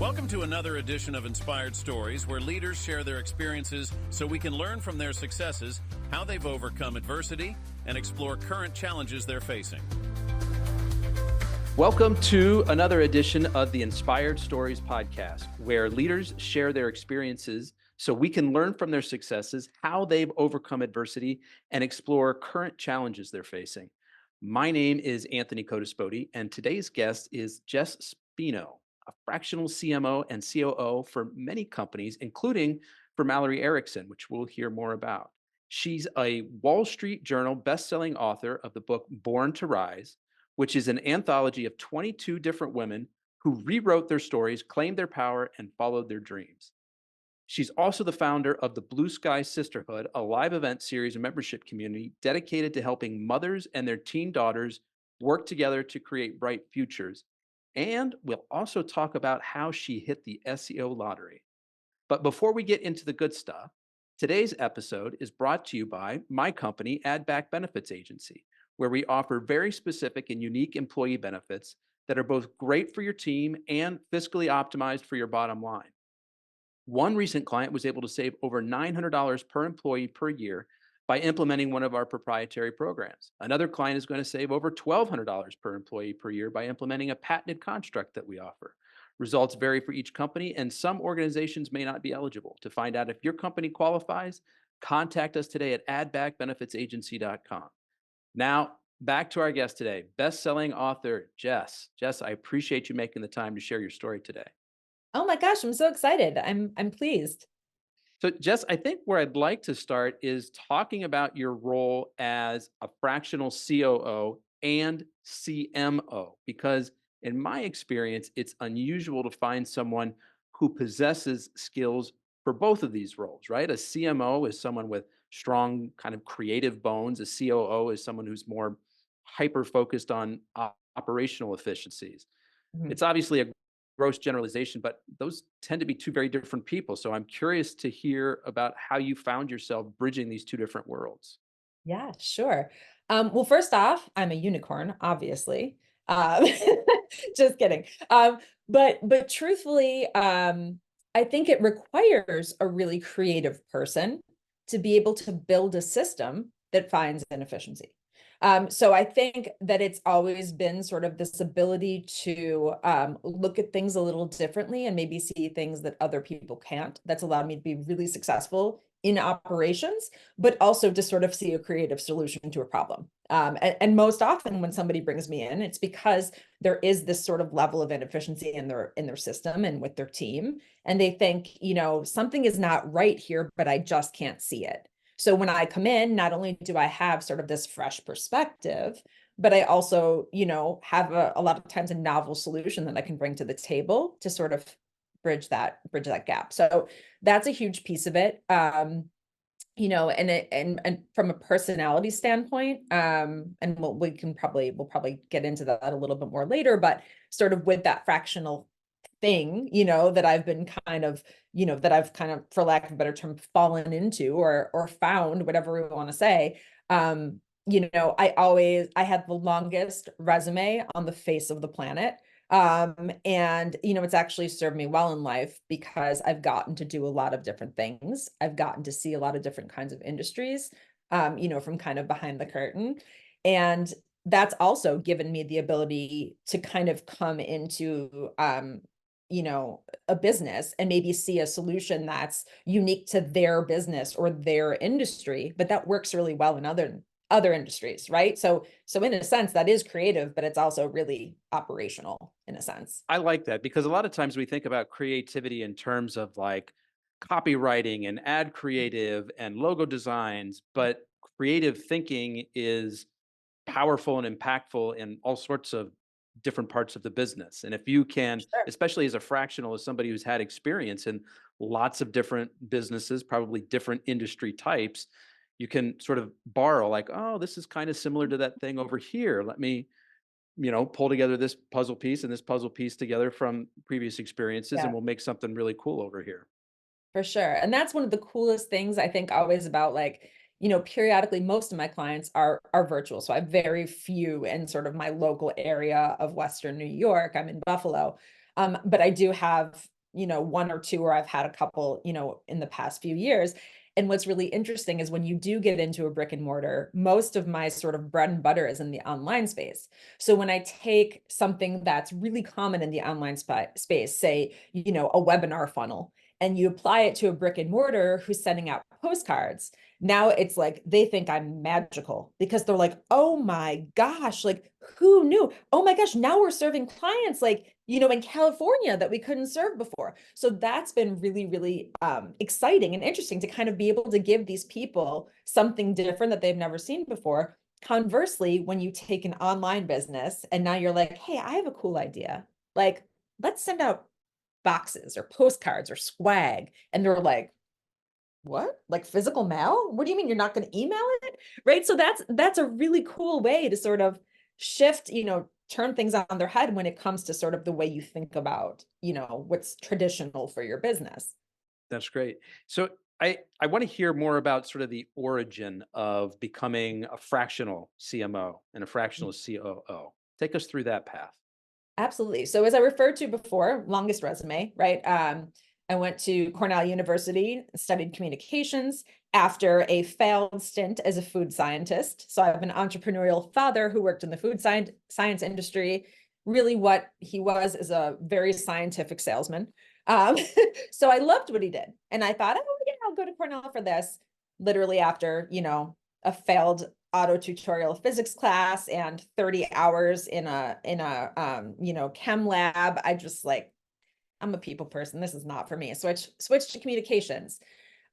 Welcome to another edition of Inspired Stories, where leaders share their experiences so we can learn from their successes, how they've overcome adversity, and explore current challenges they're facing. Welcome to another edition of the Inspired Stories podcast, where leaders share their experiences so we can learn from their successes, how they've overcome adversity, and explore current challenges they're facing. My name is Anthony Codispoti, and today's guest is Jess Spino, a fractional CMO and COO for many companies, including for Mallory Erickson, which we'll hear more about. She's a Wall Street Journal bestselling author of the book Born to Rise, which is an anthology of 22 different women who rewrote their stories, claimed their power, and followed their dreams. She's also the founder of the Blue Sky Sisterhood, a live event series and membership community dedicated to helping mothers and their teen daughters work together to create bright futures. And we'll also talk about how she hit the SEO lottery. But before we get into the good stuff, today's episode is brought to you by my company, Add Benefits Agency, where we offer very specific and unique employee benefits that are both great for your team and fiscally optimized for your bottom line. One recent client was able to save over $900 per employee per year by implementing one of our proprietary programs. Another client is going to save over $1,200 per employee per year by implementing a patented construct that we offer. Results vary for each company, and some organizations may not be eligible. To find out if your company qualifies, contact us today at addbackbenefitsagency.com. Now, back to our guest today, best-selling author Jess. Jess, I appreciate you making the time to share your story today. Oh my gosh, I'm so excited. I'm pleased. So, Jess, I think where I'd like to start is talking about your role as a fractional COO and CMO, because in my experience, it's unusual to find someone who possesses skills for both of these roles, right? A CMO is someone with strong kind of creative bones. A COO is someone who's more hyper focused on operational efficiencies. Mhm. It's obviously a gross generalization, but those tend to be two very different people. So I'm curious to hear about how you found yourself bridging these two different worlds. Yeah, sure. Well, first off, I'm a unicorn, obviously. Um, just kidding. But truthfully, I think it requires a really creative person to be able to build a system that finds inefficiency. So I think that it's always been sort of this ability to look at things a little differently and maybe see things that other people can't. That's allowed me to be really successful in operations, but also to sort of see a creative solution to a problem. And most often when somebody brings me in, it's because there is this sort of level of inefficiency in their system and with their team. And they think, something is not right here, but I just can't see it. So when I come in, not only do I have sort of this fresh perspective, but I also, have a lot of times a novel solution that I can bring to the table to sort of bridge that gap. So that's a huge piece of it. And from a personality standpoint, and we'll probably get into that a little bit more later, but sort of with that fractional thing, that I've been kind of, that I've kind of, for lack of a better term, fallen into or found, whatever we want to say. I had the longest resume on the face of the planet. And it's actually served me well in life because I've gotten to do a lot of different things. I've gotten to see a lot of different kinds of industries, from kind of behind the curtain. And that's also given me the ability to kind of come into, a business and maybe see a solution that's unique to their business or their industry, but that works really well in other industries, right? So in a sense, that is creative, but it's also really operational in a sense. I like that because a lot of times we think about creativity in terms of like copywriting and ad creative and logo designs, but creative thinking is powerful and impactful in all sorts of different parts of the business. And if you can, Sure. especially as a fractional, as somebody who's had experience in lots of different businesses, probably different industry types, you can sort of borrow like, oh, this is kind of similar to that thing over here. Let me, pull together this puzzle piece and this puzzle piece together from previous experiences, and Yeah. we'll make something really cool over here. For sure. And that's one of the coolest things I think always about like, periodically most of my clients are virtual. So I have very few in sort of my local area of Western New York. I'm in Buffalo. But I do have, one or two where I've had a couple, in the past few years. And what's really interesting is when you do get into a brick and mortar, most of my sort of bread and butter is in the online space. So when I take something that's really common in the online space, say, a webinar funnel, and you apply it to a brick and mortar who's sending out postcards, now it's like they think I'm magical because they're like, oh my gosh, like who knew? Oh my gosh, now we're serving clients like, in California that we couldn't serve before. So that's been really, really exciting and interesting to kind of be able to give these people something different that they've never seen before. Conversely, when you take an online business and now you're like, hey, I have a cool idea. Like, let's send out boxes or postcards or swag. And they're like, what? Like physical mail? What do you mean you're not going to email it? Right. So that's a really cool way to sort of shift, turn things on their head when it comes to sort of the way you think about, what's traditional for your business. That's great. So I want to hear more about sort of the origin of becoming a fractional CMO and a fractional COO. Take us through that path. Absolutely. So as I referred to before, longest resume, right? I went to Cornell University, studied communications after a failed stint as a food scientist. So I have an entrepreneurial father who worked in the food science industry. Really what he was is a very scientific salesman. So I loved what he did. And I thought, oh yeah, I'll go to Cornell for this. Literally after, a failed auto tutorial physics class and 30 hours in a chem lab. I just like, I'm a people person. This is not for me. Switched to communications.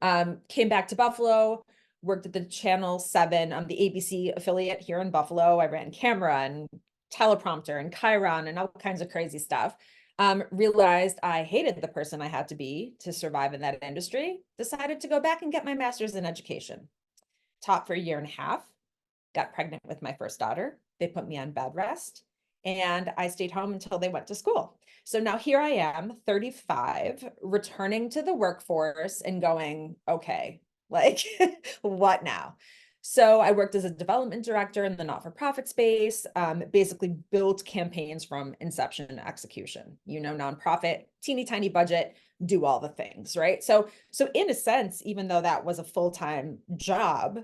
Came back to Buffalo, worked at the Channel 7, the ABC affiliate here in Buffalo. I ran camera and teleprompter and Chiron and all kinds of crazy stuff. Realized I hated the person I had to be to survive in that industry. Decided to go back and get my master's in education. Taught for a year and a half. Got pregnant with my first daughter. They put me on bed rest and I stayed home until they went to school. So now here I am, 35, returning to the workforce and going, okay, like what now? So I worked as a development director in the not-for-profit space, basically built campaigns from inception to execution, nonprofit, teeny tiny budget, do all the things, right? So in a sense, even though that was a full-time job,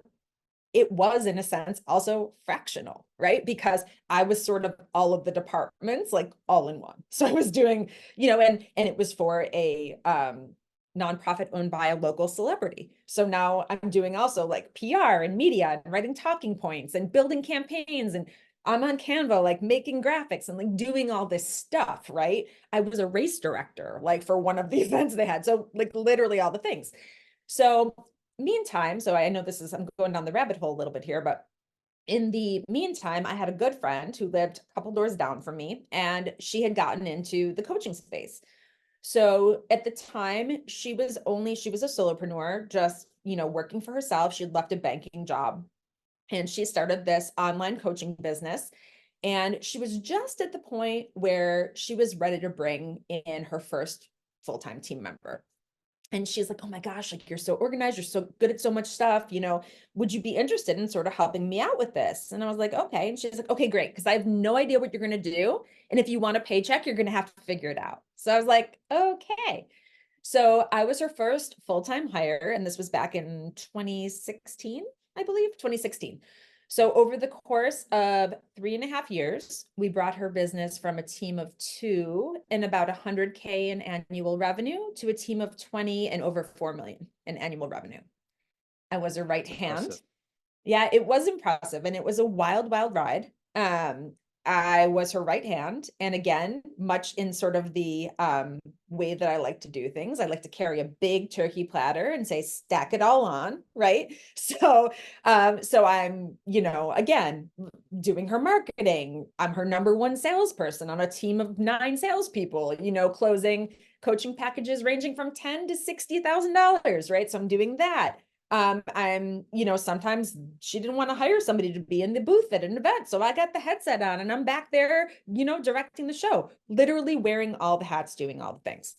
it was in a sense also fractional, right? Because I was sort of all of the departments like all in one. So I was doing, and it was for a nonprofit owned by a local celebrity. So now I'm doing also like PR and media and writing talking points and building campaigns, and I'm on Canva, like making graphics and like doing all this stuff, right? I was a race director, like for one of the events they had. So like literally all the things. So meantime, so I know I'm going down the rabbit hole a little bit here, but in the meantime, I had a good friend who lived a couple doors down from me, and she had gotten into the coaching space. So at the time, she was a solopreneur, just, working for herself. She had left a banking job and she started this online coaching business. And she was just at the point where she was ready to bring in her first full-time team member. And she's like, oh my gosh, like you're so organized, you're so good at so much stuff, would you be interested in sort of helping me out with this? And I was like, okay. And she's like, okay, great. Because I have no idea what you're going to do. And if you want a paycheck, you're going to have to figure it out. So I was like, okay. So I was her first full-time hire. And this was back in 2016, I believe, 2016. So over the course of 3.5 years, we brought her business from a team of 2 and about 100K in annual revenue to a team of 20 and over 4 million in annual revenue. I was her right hand. Impressive. Yeah, it was impressive. And it was a wild, wild ride. I was her right hand. And again, much in sort of the way that I like to do things. I like to carry a big turkey platter and say, stack it all on, right? So I'm, again, doing her marketing. I'm her number one salesperson on a team of 9 salespeople, closing coaching packages ranging from $10,000 to $60,000, right? So I'm doing that. I'm, sometimes she didn't want to hire somebody to be in the booth at an event. So I got the headset on and I'm back there, directing the show, literally wearing all the hats, doing all the things.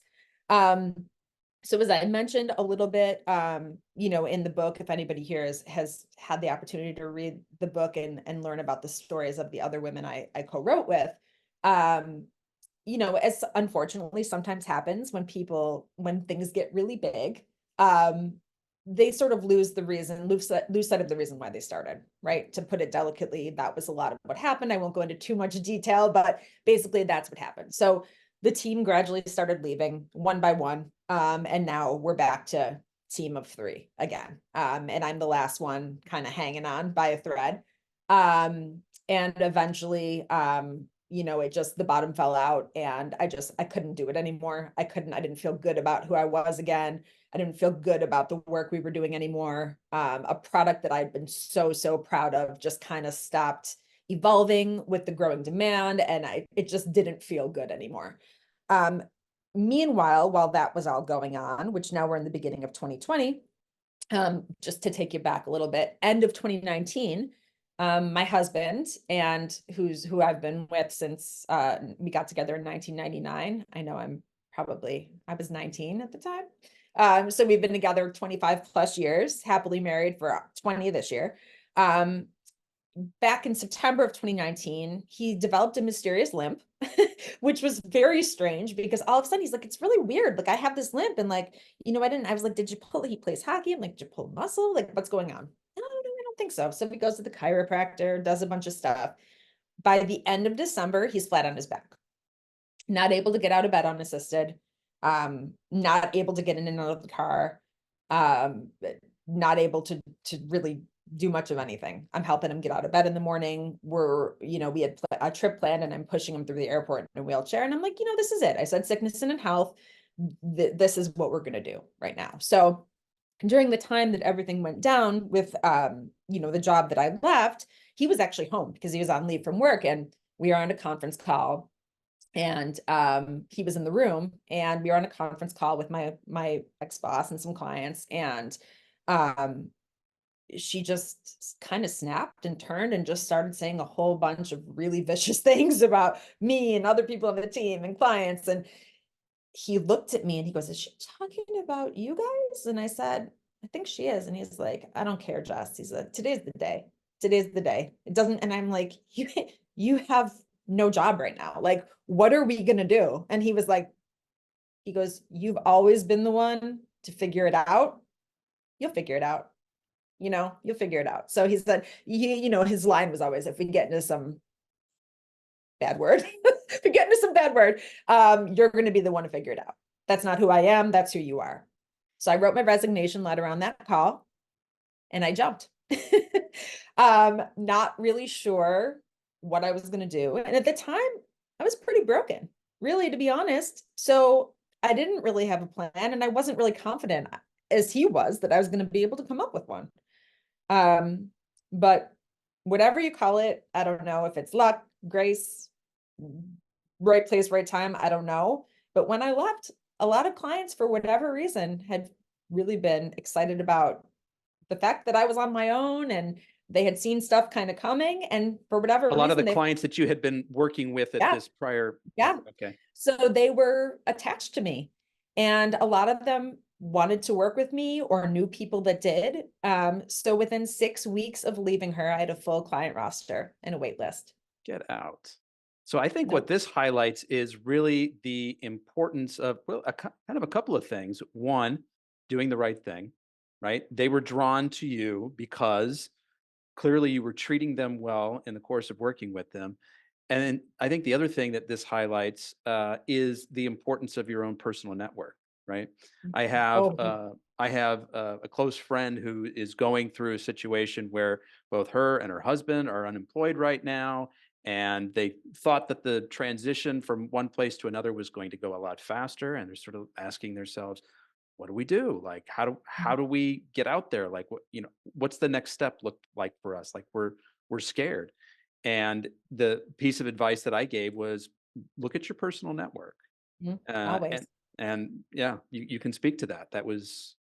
So as I mentioned a little bit, in the book, if anybody here has had the opportunity to read the book and learn about the stories of the other women I co-wrote with, as unfortunately sometimes happens when things get really big, they sort of lose sight of the reason why they started, right? To put it delicately, that was a lot of what happened. I won't go into too much detail, but basically that's what happened. So the team gradually started leaving one by one. And now we're back to team of 3 again. And I'm the last one kind of hanging on by a thread. And eventually, the bottom fell out and I couldn't do it anymore. I didn't feel good about who I was again. I didn't feel good about the work we were doing anymore. A product that I'd been so proud of just kind of stopped evolving with the growing demand, and it just didn't feel good anymore. Meanwhile, while that was all going on, which now we're in the beginning of 2020, just to take you back a little bit, end of 2019, my husband, and who I've been with since we got together in 1999. I know I was 19 at the time. So we've been together 25 plus years, happily married for 20 this year. Back in September of 2019, he developed a mysterious limp, which was very strange because all of a sudden he's like, it's really weird. Like, I have this limp, and I was like, did you pull, he plays hockey. I'm like, did you pull muscle? Like, what's going on? No, I don't think so. So he goes to the chiropractor, does a bunch of stuff. By the end of December, he's flat on his back, not able to get out of bed unassisted, not able to get in and out of the car, not able to really do much of anything. I'm helping him get out of bed in the morning. We had a trip planned, and I'm pushing him through the airport in a wheelchair. And I'm like, this is it. I said, sickness and in health. This is what we're going to do right now. So during the time that everything went down with, the job that I left, he was actually home because he was on leave from work, and we were on a conference call, and he was in the room, and we were on a conference call with my ex-boss and some clients, and she just kind of snapped and turned and just started saying a whole bunch of really vicious things about me and other people on the team and clients. And he looked at me and he goes, is she talking about you guys? And I said, I think she is. And he's like, I don't care, Jess. He's like, today's the day. Today's the day. It doesn't. And I'm like, you have no job right now. Like, what are we going to do? And he goes, you've always been the one to figure it out. You'll figure it out. You'll figure it out. So he said, his line was always, if we get into some bad word, you're going to be the one to figure it out. That's not who I am. That's who you are. So I wrote my resignation letter on that call, and I jumped. Not really sure what I was going to do. And at the time, I was pretty broken, really, to be honest. So I didn't really have a plan, and I wasn't really confident as he was that I was going to be able to come up with one. But whatever you call it, I don't know if it's luck, grace, right place, right time. I don't know. But when I left, a lot of clients, for whatever reason, had really been excited about the fact that I was on my own, and they had seen stuff kind of coming. And for whatever reason, a lot of the clients that you had been working with at this prior. Yeah. Okay. So they were attached to me, and a lot of them wanted to work with me or knew people that did. So within 6 weeks of leaving her, I had a full client roster and a wait list. Get out. So I think what this highlights is really the importance of, kind of a couple of things. One, doing the right thing, right? They were drawn to you because clearly you were treating them well in the course of working with them. And then I think the other thing that this highlights is the importance of your own personal network, right? I have a close friend who is going through a situation where both her and her husband are unemployed right now, and they thought that the transition from one place to another was going to go a lot faster, and they're sort of asking themselves, what do we do? Like, how do we get out there? Like, what's the next step look like for us? Like, we're scared. And the piece of advice that I gave was, look at your personal network. Always. And yeah, you can speak to that. That was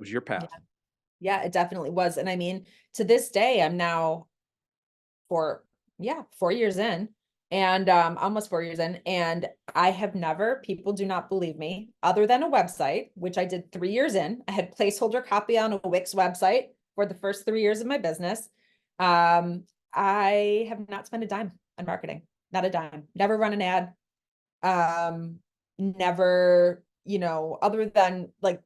your path. Yeah, it definitely was. And I mean, to this day, I'm now 4 years in, and almost 4 years in, and I have never, people do not believe me, other than a website, which I did 3 years in. I had placeholder copy on a Wix website for the first 3 years of my business. I have not spent a dime on marketing, not a dime, never run an ad, Never, other than like,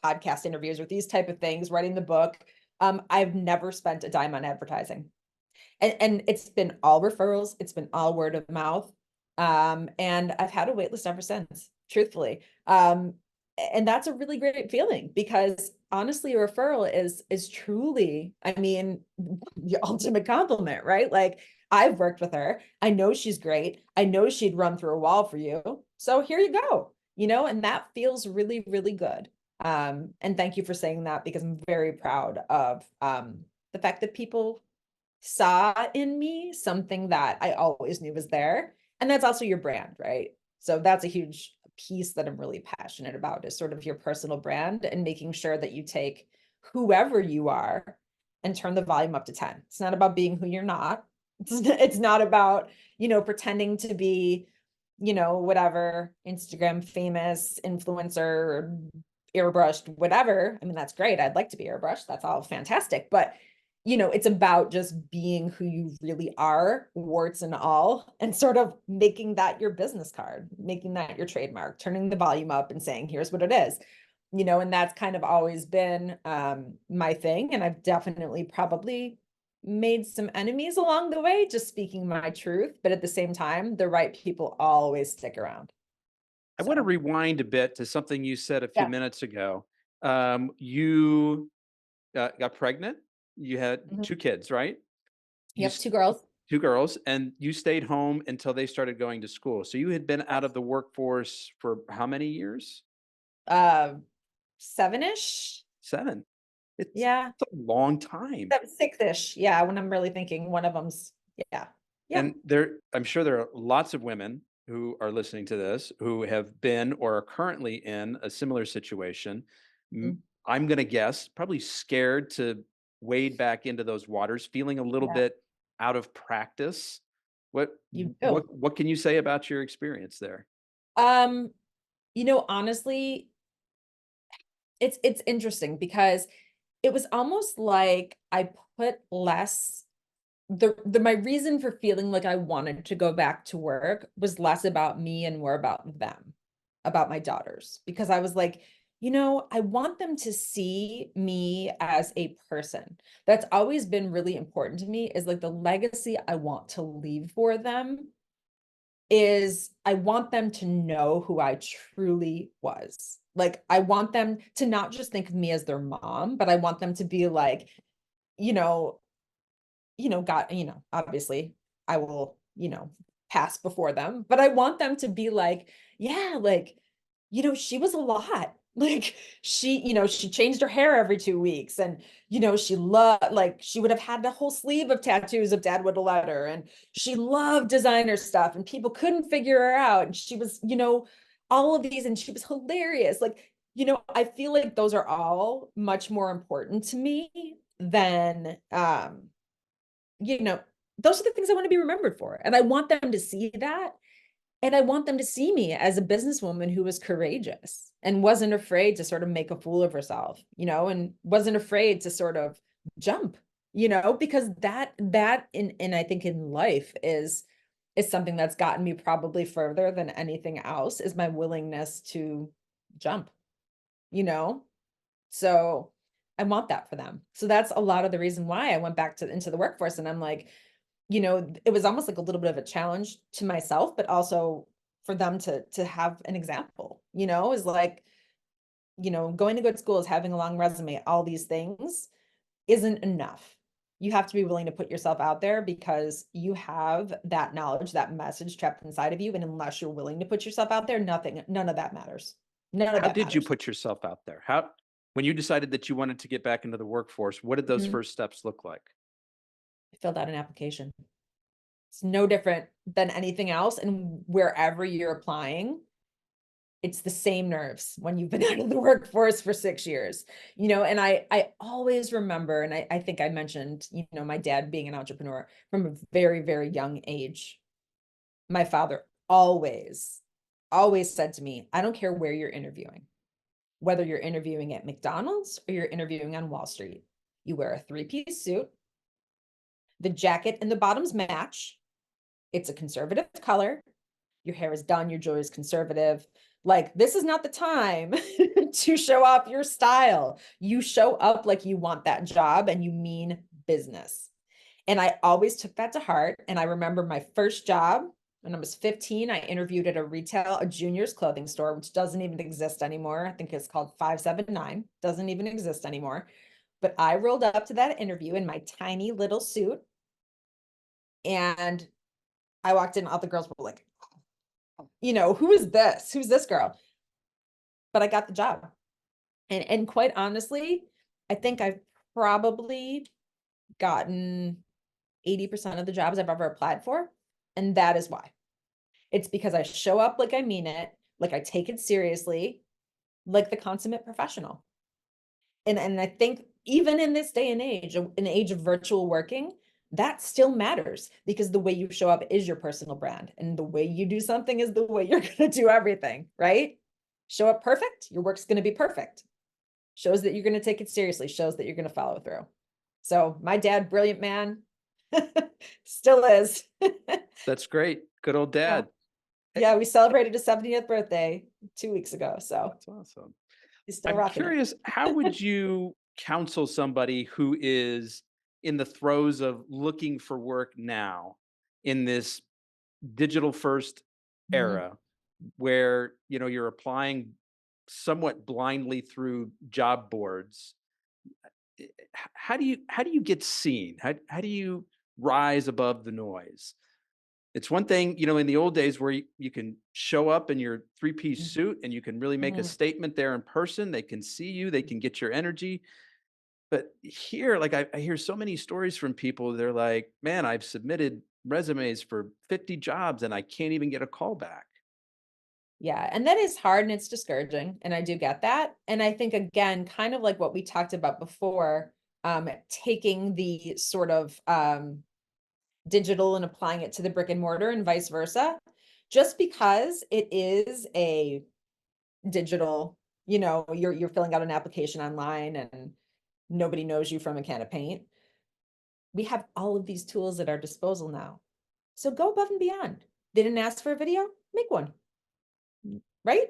podcast interviews or these type of things, writing the book, I've never spent a dime on advertising. And it's been all referrals, it's been all word of mouth. And I've had a wait list ever since, truthfully. And that's a really great feeling because honestly, a referral is truly, I mean, the ultimate compliment, right? Like I've worked with her. I know she's great. I know she'd run through a wall for you. So here you go, and that feels really, really good. And thank you for saying that because I'm very proud of the fact that people saw in me something that I always knew was there. And that's also your brand, right? So that's a huge piece that I'm really passionate about is sort of your personal brand and making sure that you take whoever you are and turn the volume up to 10. It's not about being who you're not. It's not about, pretending to be, whatever Instagram famous influencer, airbrushed, whatever. I mean, that's great. I'd like to be airbrushed. That's all fantastic. But it's about just being who you really are, warts and all, and sort of making that your business card, making that your trademark, turning the volume up and saying, here's what it is, and that's kind of always been my thing. And I've definitely probably made some enemies along the way, just speaking my truth. But at the same time, the right people always stick around. I want to So, rewind a bit to something you said a few yeah. minutes ago. You got pregnant. You had Mhm. 2 kids, right? You Yep. s 2 girls. 2 girls, and you stayed home until they started going to school. So you had been out of Yes. the workforce for how many years? Uh, 7-ish. 7. Yeah. It's a long time. 6-ish. Yeah. When I'm really thinking one of them's, yeah. Yeah. And I'm sure there are lots of women who are listening to this who have been or are currently in a similar situation. Mm, I'm going to guess probably scared to wade back into those waters, feeling a little yeah. bit out of practice. What You do. what can you say about your experience there? Um, honestly, it's interesting because it was almost like I put less the my reason for feeling like I wanted to go back to work was less about me and more about them, about my daughters, because I was like, I want them to see me as a person. That's always been really important to me is like the legacy I want to leave for them is I want them to know who I truly was. Like I want them to not just think of me as their mom, but I want them to be like, you know, God, obviously I will, pass before them, but I want them to be like, yeah, like, she was a lot. Like she changed her hair every 2 weeks and, she loved, like, she would have had a whole sleeve of tattoos if dad would have let her. And she loved designer stuff and people couldn't figure her out. And she was, all of these, and she was hilarious. Like, I feel like those are all much more important to me than, you know, those are the things I want to be remembered for. And I want them to see that. And I want them to see me as a businesswoman who was courageous and wasn't afraid to sort of make a fool of herself, and wasn't afraid to sort of jump, because that in I think in life is something that's gotten me probably further than anything else is my willingness to jump, you know? So I want that for them. So that's a lot of the reason why I went back into the workforce. And I'm like, it was almost like a little bit of a challenge to myself, but also for them to have an example, is like, going to good schools, having a long resume, all these things isn't enough. You have to be willing to put yourself out there because you have that knowledge, that message trapped inside of you. And unless you're willing to put yourself out there, none of that matters. None of How that did you matters. put yourself out there? How when you decided that you wanted to get back into the workforce, what did those Mhm. first steps look like? I filled out an application. It's no different than anything else. And wherever you're applying, it's the same nerves when you've been out of the workforce for 6 years, and I always remember, and I think I mentioned, my dad being an entrepreneur from a very, very young age. My father always said to me, I don't care where you're interviewing, whether you're interviewing at McDonald's or you're interviewing on Wall Street, you wear a 3-piece suit, the jacket and the bottoms match, it's a conservative color, your hair is done, your jewelry is conservative. Like, this is not the time to show off your style. You show up like you want that job and you mean business. And I always took that to heart. And I remember my first job when I was 15, I interviewed at a junior's clothing store, which doesn't even exist anymore. I think it's called 579, doesn't even exist anymore. But I rolled up to that interview in my tiny little suit. And I walked in, all the girls were like, who is this? Who's this girl? But I got the job. And quite honestly, I think I've probably gotten 80% of the jobs I've ever applied for. And that is why. It's because I show up like I mean it, like I take it seriously, like the consummate professional. And I think even in this day and age, an age of virtual working, that still matters, because the way you show up is your personal brand. And the way you do something is the way you're going to do everything, right? Show up perfect, your work's going to be perfect. Shows that you're going to take it seriously, shows that you're going to follow through. So my dad, brilliant man, still is. That's great. Good old dad. Yeah, we celebrated his 70th birthday 2 weeks ago. So That's awesome. he's still I'm rocking it. curious, how would you counsel somebody who is in the throes of looking for work now in this digital first Mhm. era where, you're applying somewhat blindly through job boards? How do you get seen? How do you rise above the noise? It's one thing, in the old days where you can show up in your three-piece suit and you can really make a Mhm. statement there in person. They can see you, they can get your energy. But here, like I hear so many stories from people. They're like, man, I've submitted resumes for 50 jobs and I can't even get a call back. Yeah, and that is hard and it's discouraging, and I do get that. And I think, again, kind of like what we talked about before, taking the sort of digital and applying it to the brick and mortar and vice versa. Just because it is a digital, you're filling out an application online and nobody knows you from a can of paint. We have all of these tools at our disposal now. So go above and beyond. They didn't ask for a video, make one, right?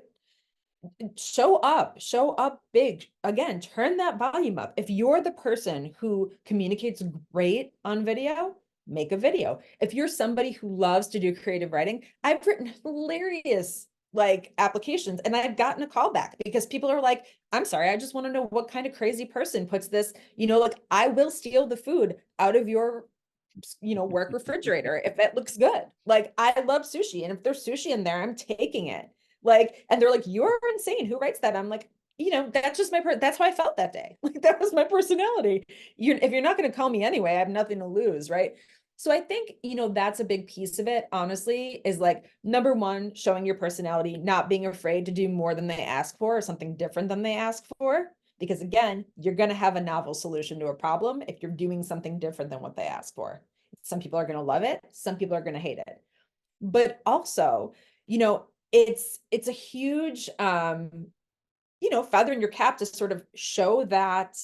Show up big. Again, turn that volume up. If you're the person who communicates great on video, make a video. If you're somebody who loves to do creative writing, I've written hilarious applications and I've gotten a call back because people are like, I'm sorry, I just want to know what kind of crazy person puts this, I will steal the food out of your work refrigerator if it looks good. I love sushi, and if there's sushi in there, I'm taking it. And they're like, you're insane. Who writes that? I'm like, that's just that's how I felt that day. That was my personality. If you're not going to call me anyway, I have nothing to lose, right? So I think, that's a big piece of it, honestly, is number one, showing your personality, not being afraid to do more than they ask for or something different than they ask for. Because again, you're going to have a novel solution to a problem if you're doing something different than what they ask for. Some people are going to love it. Some people are going to hate it. But also, it's a huge, feather in your cap to sort of show that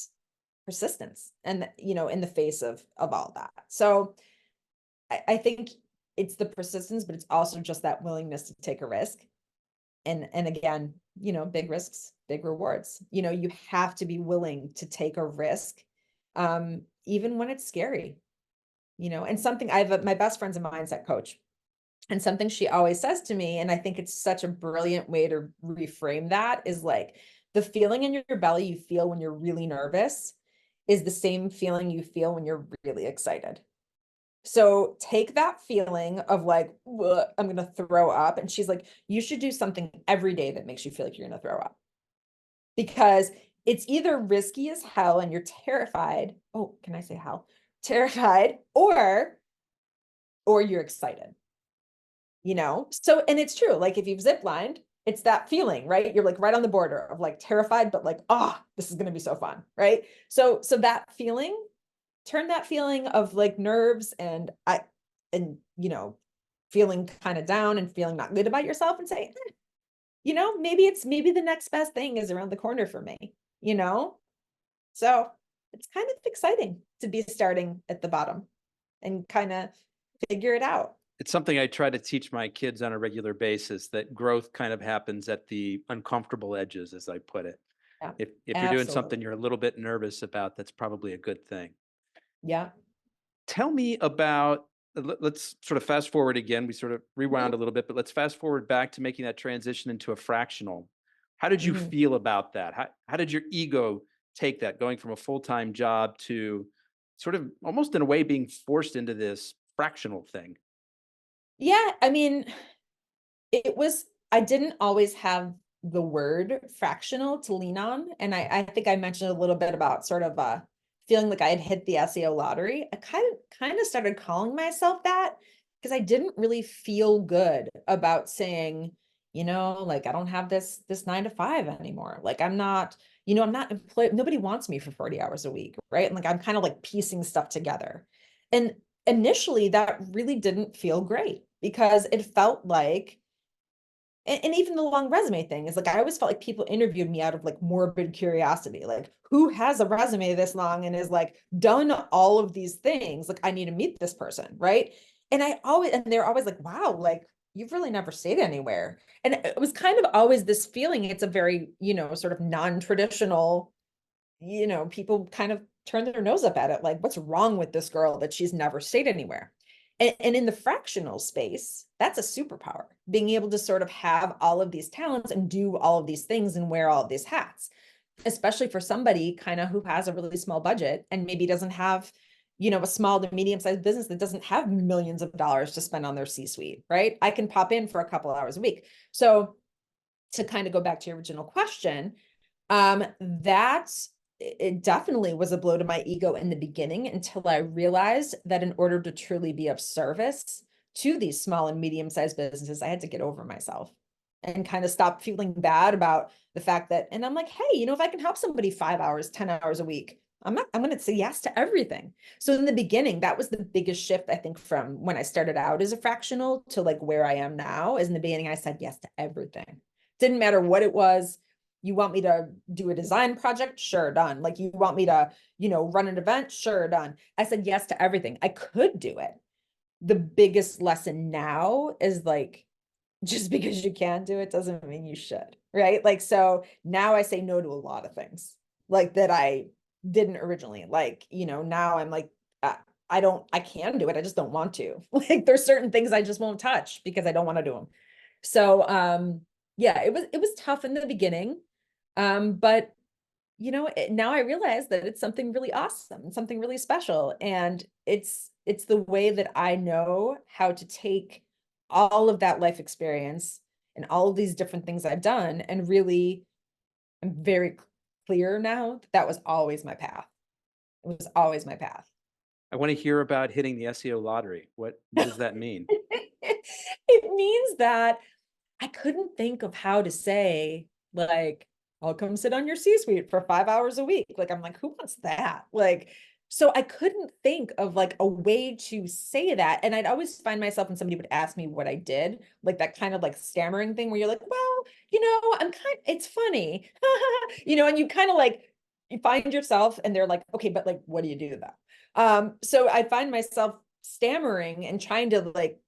persistence and, in the face of all that. So I think it's the persistence, but it's also just that willingness to take a risk. And again, big risks, big rewards. You have to be willing to take a risk, even when it's scary, and something my best friend's a mindset coach. And something she always says to me, and I think it's such a brilliant way to reframe that, is the feeling in your belly you feel when you're really nervous is the same feeling you feel when you're really excited. So take that feeling of I'm going to throw up. And she's like, you should do something every day that makes you feel like you're going to throw up. Because it's either risky as hell and you're terrified. Oh, can I say hell? Terrified, or you're excited. So, and it's true. If you've ziplined, it's that feeling, right? You're right on the border of terrified, but this is going to be so fun, right? So that feeling, turn that feeling of nerves and feeling kind of down and feeling not good about yourself and say, maybe the next best thing is around the corner for me, So it's kind of exciting to be starting at the bottom and kind of figure it out. It's something I try to teach my kids on a regular basis, that growth kind of happens at the uncomfortable edges, as I put it. Yeah, If you're doing absolutely. something you're a little bit nervous about, that's probably a good thing. Yeah. Tell me about, let's sort of fast forward again. We sort of rewound Mhm. a little bit, but let's fast forward back to making that transition into a fractional. How did you Mhm. feel about that? How did your ego take that, going from a full-time job to sort of almost in a way being forced into this fractional thing? Yeah, I mean, it was I didn't always have the word fractional to lean on, and I think I mentioned a little bit about sort of, feeling like I had hit the SEO lottery. I kind of started calling myself that because I didn't really feel good about saying, like, I don't have this 9 to 5 anymore. Like, I'm not employed. Nobody wants me for 40 hours a week, right? And like, I'm kind of like piecing stuff together. And initially, that really didn't feel great because it felt like and even the long resume thing is like I always felt like people interviewed me out of like morbid curiosity, like who has a resume this long and is like done all of these things? Like I need to meet this person, right? And they're always like, wow, like you've really never stayed anywhere. And it was kind of always this feeling. It's a very, sort of non-traditional, people kind of turn their nose up at it. Like, what's wrong with this girl that she's never stayed anywhere? And in the fractional space, that's a superpower, being able to sort of have all of these talents and do all of these things and wear all of these hats, especially for somebody kind of who has a really small budget and maybe doesn't have, a small to medium sized business that doesn't have millions of dollars to spend on their C suite, right? I can pop in for a couple hours a week. So to kind of go back to your original question, that's it definitely was a blow to my ego in the beginning until I realized that in order to truly be of service to these small and medium-sized businesses, I had to get over myself and kind of stop feeling bad about the fact that, and I'm like, hey, if I can help somebody 5 hours, 10 hours a week, I'm going to say yes to everything. So in the beginning, that was the biggest shift, I think, from when I started out as a fractional to like where I am now. Is in the beginning, I said yes to everything. Didn't matter what it was. You want me to do a design project? Sure, done. Like you want me to, run an event? Sure, done. I said yes to everything. I could do it. The biggest lesson now is like, just because you can do it doesn't mean you should, right? Like, so now I say no to a lot of things like that I didn't originally. Like, now I'm like, I can do it. I just don't want to. Like, there's certain things I just won't touch because I don't want to do them. So, yeah, it was tough in the beginning. But now I realize that it's something really awesome, something really special. And it's the way that I know how to take all of that life experience and all of these different things I've done and really I'm very clear now that that was always my path. It was always my path. I want to hear about hitting the SEO lottery. What does that mean? It means that I couldn't think of how to say, like, I'll come sit on your C-suite for 5 hours a week. Like, I'm like, who wants that? Like, so I couldn't think of like a way to say that. And I'd always find myself when somebody would ask me what I did, like that kind of like stammering thing where you're like, well, it's funny, and you kind of like, you find yourself and they're like, okay, but like, what do you do though? So I find myself stammering and trying to like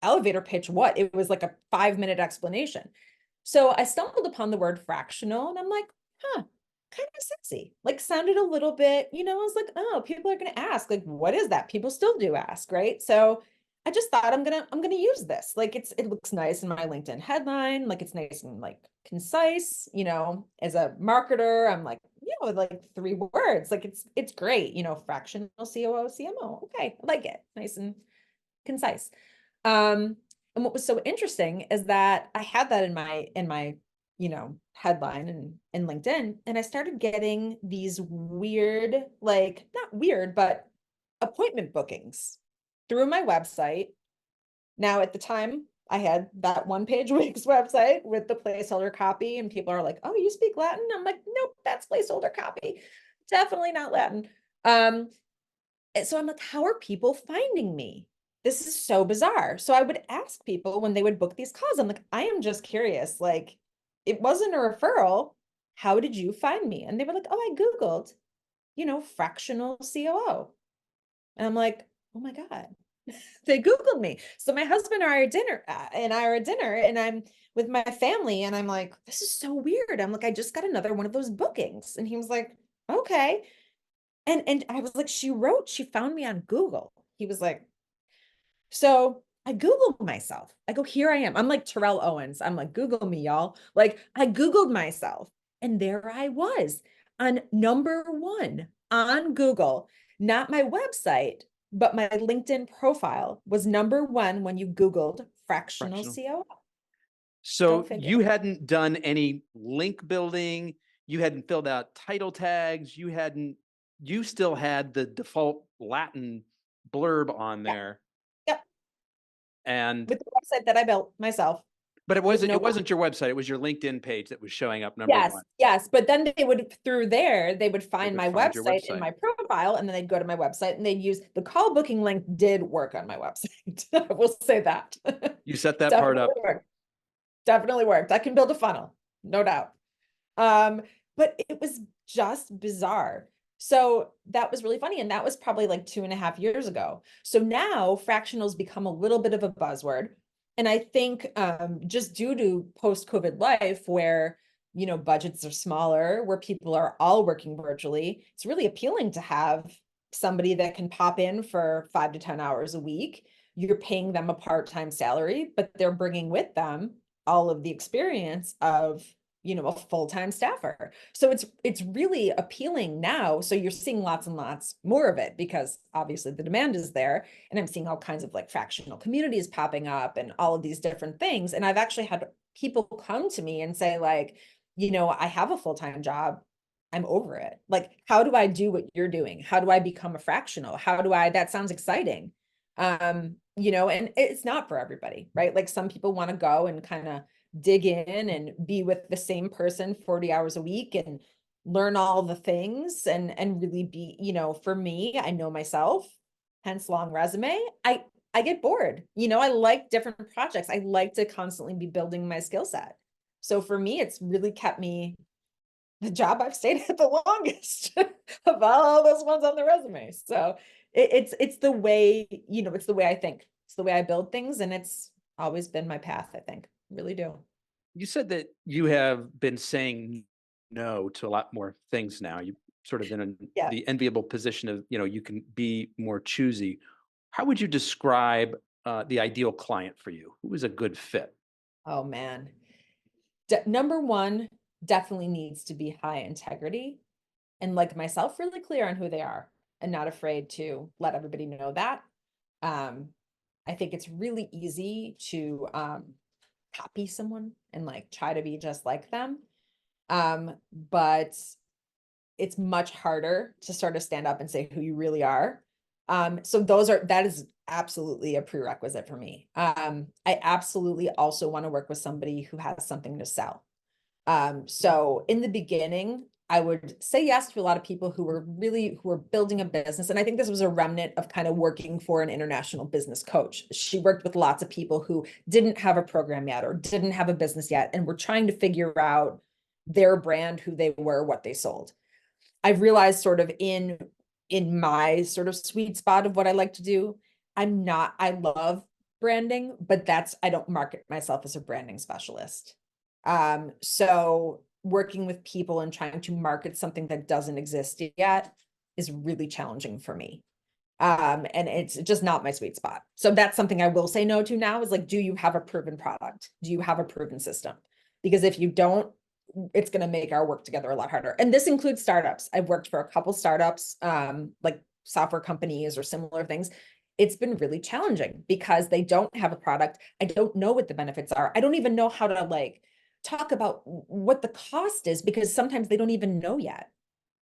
elevator pitch what it was like a 5-minute explanation. So I stumbled upon the word fractional and I'm like, huh, kind of sexy. Like sounded a little bit, I was like, oh, people are going to ask, like, what is that? People still do ask, right? So I just thought I'm going to use this. Like it looks nice in my LinkedIn headline, like it's nice and like concise, as a marketer, I'm like, like 3 words, like it's great, fractional COO, CMO. Okay, I like it. Nice and concise. And what was so interesting is that I had that in my headline and in LinkedIn, and I started getting these weird, like not weird, but appointment bookings through my website. Now, at the time, I had that one-page Wix website with the placeholder copy, and people are like, "Oh, you speak Latin?" I'm like, "Nope, that's placeholder copy. Definitely not Latin." Um, so I'm like, how are people finding me? This is so bizarre. So I would ask people when they would book these calls, I'm like, I am just curious. Like, it wasn't a referral. How did you find me? And they were like, oh, I Googled, fractional COO. And I'm like, oh my God. They Googled me. So my husband and I are at dinner and I'm with my family and I'm like, this is so weird. I'm like, I just got another one of those bookings. And he was like, okay. And I was like, she found me on Google. He was like, so I Googled myself. I go, here I am. I'm like Terrell Owens. I'm like, Google me, y'all. Like I Googled myself and there I was on number 1 on Google, not my website, but my LinkedIn profile was number 1 when you Googled fractional Fractional. COO. Go So figure. you hadn't done any link building, you hadn't filled out title tags, you still had the default Latin blurb on Yeah. there. Yep. And With the website that I built myself but with it no. wasn't your website, it was your LinkedIn page that was showing up number Yes, 1. yes. But then they would, through there, they would They find would my find your website in website. my profile, and then they'd go to my website and they'd use the call booking link did work on my website. I will say that. You set that part Definitely up. worked. Definitely worked. I can build a funnel, no doubt. But it was just bizarre. So that was really funny. And that was probably like 2.5 years ago. So now fractionals become a little bit of a buzzword. And I think just due to post-COVID life where, budgets are smaller, where people are all working virtually, it's really appealing to have somebody that can pop in for 5 to 10 hours a week. You're paying them a part-time salary, but they're bringing with them all of the experience of a full-time staffer. So it's really appealing now. So you're seeing lots and lots more of it because obviously the demand is there. And I'm seeing all kinds of like fractional communities popping up and all of these different things. And I've actually had people come to me and say like, I have a full-time job. I'm over it. Like, how do I do what you're doing? How do I become a fractional? That sounds exciting. And it's not for everybody, right? Like some people want to go and kind of dig in and be with the same person 40 hours a week and learn all the things and really be, for me, I know myself, hence long resume. I get bored. I like different projects. I like to constantly be building my skill set. So for me, it's really kept me the job I've stayed at the longest of all those ones on the resume. So it's the way, it's the way I think. It's the way I build things. And it's always been my path, I think. Really do. You said that you have been saying no to a lot more things now. You sort of in Yeah. the enviable position of, you can be more choosy. How would you describe the ideal client for you? Who is a good fit? Oh man. Number 1 definitely needs to be high integrity and like myself, really clear on who they are and not afraid to let everybody know that. Um, I think it's really easy to copy someone and like try to be just like them. But it's much harder to sort of stand up and say who you really are. So that is absolutely a prerequisite for me. I absolutely also want to work with somebody who has something to sell. So in the beginning, I would say yes to a lot of people who were building a business. And I think this was a remnant of kind of working for an international business coach. She worked with lots of people who didn't have a program yet or didn't have a business yet and were trying to figure out their brand, who they were, what they sold. I've realized sort of in my sort of sweet spot of what I like to do, I love branding, but I don't market myself as a branding specialist. So working with people and trying to market something that doesn't exist yet is really challenging for me. And it's just not my sweet spot. So that's something I will say no to now is like, do you have a proven product? Do you have a proven system? Because if you don't, it's going to make our work together a lot harder. And this includes startups. I've worked for a couple startups, like software companies or similar things. It's been really challenging because they don't have a product. I don't know what the benefits are. I don't even know how to like talk about what the cost is because sometimes they don't even know yet.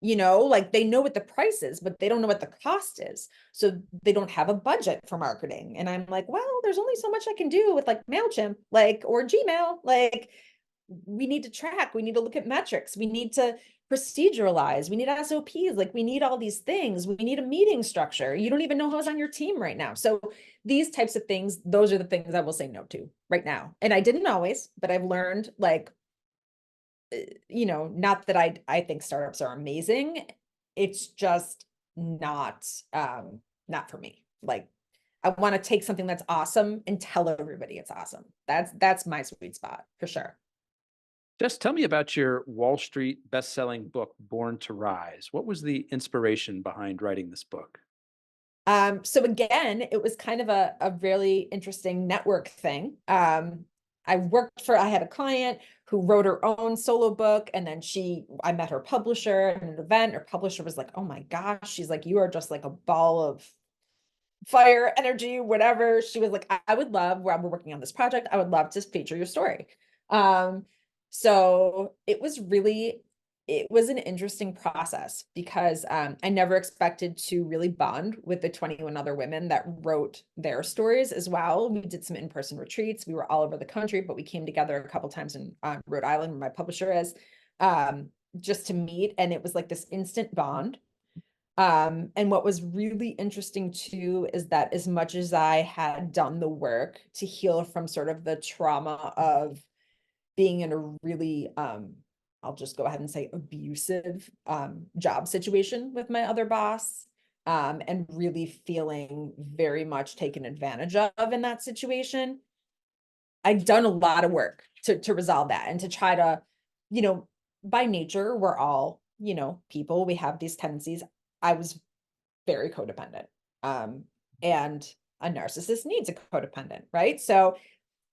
Like they know what the price is, but they don't know what the cost is. So they don't have a budget for marketing. And I'm like, well, there's only so much I can do with like MailChimp, like, or Gmail. Like, we need to track, we need to look at metrics, we need to proceduralize, we need SOPs, like we need all these things, we need a meeting structure. You don't even know who's on your team right now. So these types of things, those are the things I will say no to right now. And I didn't always, but I've learned like, not that I think startups are amazing. It's just not for me. Like I want to take something that's awesome and tell everybody it's awesome. That's my sweet spot for sure. Just tell me about your Wall Street best-selling book, Born to Rise. What was the inspiration behind writing this book? So again, it was kind of a really interesting network thing. I had a client who wrote her own solo book, and then I met her publisher at an event. Her publisher was like, oh my gosh, she's like, you are just like a ball of fire, energy, whatever. She was like, I would love, we're working on this project, I would love to feature your story. So it was an interesting process because I never expected to really bond with the 21 other women that wrote their stories as well. We did some in-person retreats. We were all over the country, but we came together a couple times in Rhode Island, where my publisher is, just to meet. And it was like this instant bond. And what was really interesting too is that as much as I had done the work to heal from sort of the trauma of being in a really, I'll just go ahead and say abusive job situation with my other boss, and really feeling very much taken advantage of in that situation, I'd done a lot of work to resolve that and to try to, by nature, we're all, people, we have these tendencies. I was very codependent. And a narcissist needs a codependent, right? So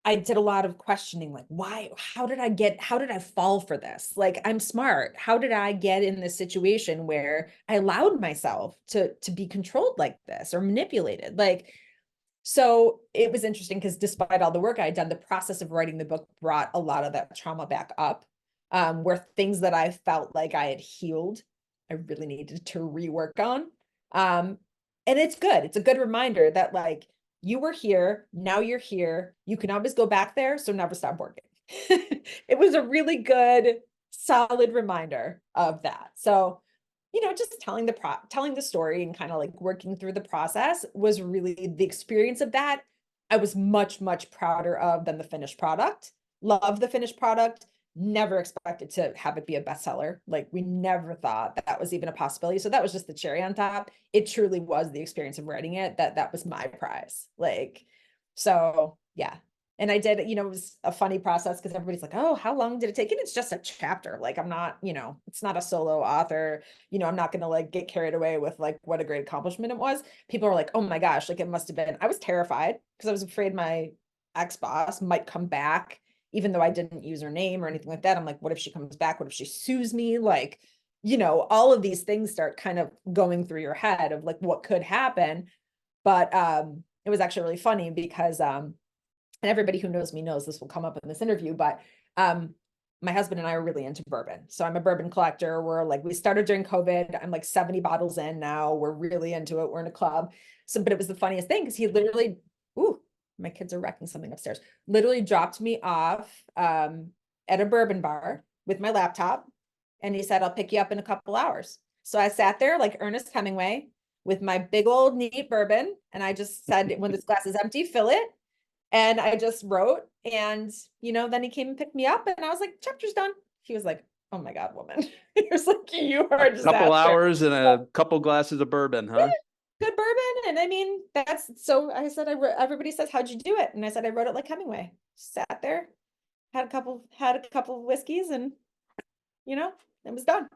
I did a lot of questioning, like, why, how did I fall for this? Like, I'm smart. How did I get in this situation where I allowed myself to be controlled like this or manipulated? Like, so it was interesting because despite all the work I had done, the process of writing the book brought a lot of that trauma back up, where things that I felt like I had healed, I really needed to rework on. And it's good. It's a good reminder that like, you were here, now you're here. You can always go back there, so never stop working. It was a really good, solid reminder of that. So, just telling the story and kind of like working through the process was really the experience of that. I was much, much prouder of than the finished product. Love the finished product. Never expected to have it be a bestseller. Like we never thought that was even a possibility. So that was just the cherry on top. It truly was the experience of writing it that was my prize. Like, so yeah. And I did, it was a funny process because everybody's like, oh, how long did it take? And it's just a chapter. Like I'm not, it's not a solo author. I'm not going to like get carried away with like what a great accomplishment it was. People are like, oh my gosh, like it must've been, I was terrified because I was afraid my ex-boss might come back even though I didn't use her name or anything like that. I'm like, what if she comes back? What if she sues me? Like, all of these things start kind of going through your head of like what could happen. But it was actually really funny because and everybody who knows me knows this will come up in this interview, but my husband and I are really into bourbon. So I'm a bourbon collector. We started during COVID. I'm like 70 bottles in now. We're really into it. We're in a club. So, but it was the funniest thing because he literally, my kids are wrecking something upstairs, literally dropped me off at a bourbon bar with my laptop. And he said, I'll pick you up in a couple hours. So I sat there like Ernest Hemingway with my big old neat bourbon. And I just said, when this glass is empty, fill it. And I just wrote, and, then he came and picked me up and I was like, chapter's done. He was like, oh my God, woman. He was like, you are a couple hours and a couple glasses of bourbon, huh? Good bourbon. And I mean, so I said, everybody says, how'd you do it? And I said, I wrote it like Hemingway. Sat there, had a couple of whiskeys and, it was done.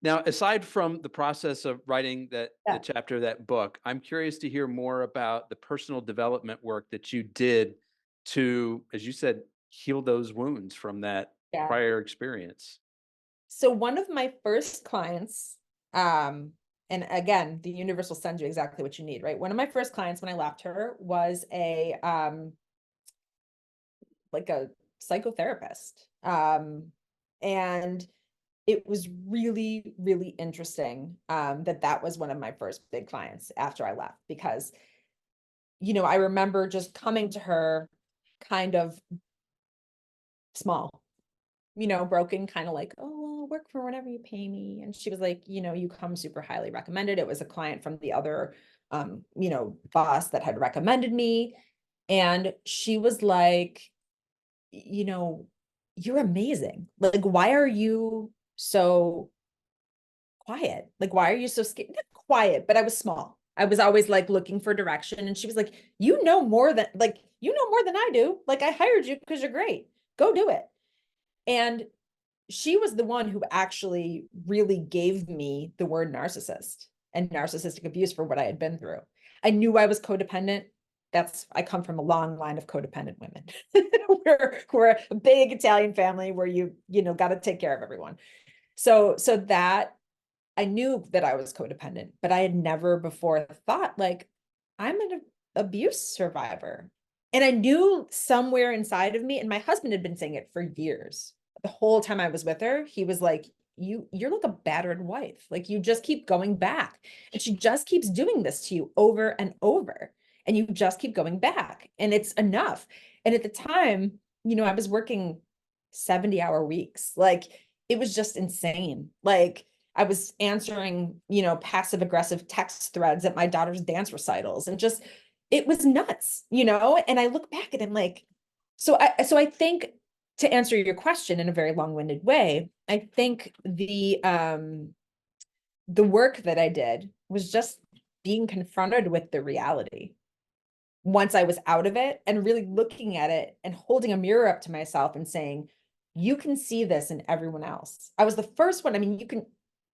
Now, aside from the process of writing the chapter of that book, I'm curious to hear more about the personal development work that you did to, as you said, heal those wounds from that prior experience. So one of my first clients, and again, the universe will send you exactly what you need, right? One of my first clients when I left her was a psychotherapist. And it was really, really interesting that was one of my first big clients after I left because, I remember just coming to her kind of small, broken, kind of like, oh, I'll work for whatever you pay me. And she was like, you come super highly recommended. It was a client from the other, boss that had recommended me. And she was like, you're amazing. Like, why are you so quiet? Like, why are you so scared? Not quiet, but I was small. I was always like looking for direction. And she was like, you know more than I do. Like, I hired you because you're great. Go do it. And she was the one who actually really gave me the word narcissist and narcissistic abuse for what I had been through. I knew I was codependent. I come from a long line of codependent women. we're a big Italian family where you got to take care of everyone. So that I knew that I was codependent, but I had never before thought like, I'm an abuse survivor. And I knew somewhere inside of me, and my husband had been saying it for years. The whole time I was with her, he was like, you're like a battered wife. Like, you just keep going back. And she just keeps doing this to you over and over. And you just keep going back. And it's enough. And at the time, I was working 70-hour weeks. Like, it was just insane. Like, I was answering, passive aggressive text threads at my daughter's dance recitals, and just, it was nuts, and I look back at him like, so I think, to answer your question in a very long-winded way, I think the work that I did was just being confronted with the reality once I was out of it, and really looking at it and holding a mirror up to myself and saying, you can see this in everyone else. I was the first one. I mean, you can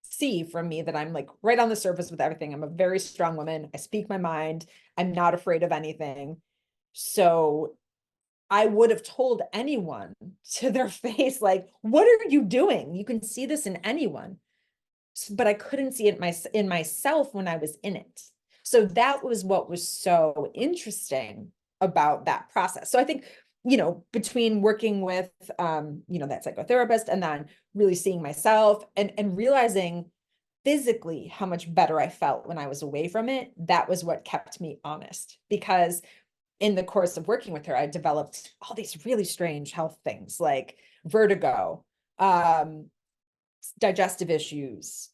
see from me that I'm like right on the surface with everything. I'm a very strong woman. I speak my mind. I'm not afraid of anything. So I would have told anyone to their face, like, what are you doing? You can see this in anyone. But I couldn't see it in myself when I was in it. So that was what was so interesting about that process. So I think, between working with, that psychotherapist, and then really seeing myself and realizing physically how much better I felt when I was away from it, that was what kept me honest. Because in the course of working with her, I developed all these really strange health things like vertigo, digestive issues,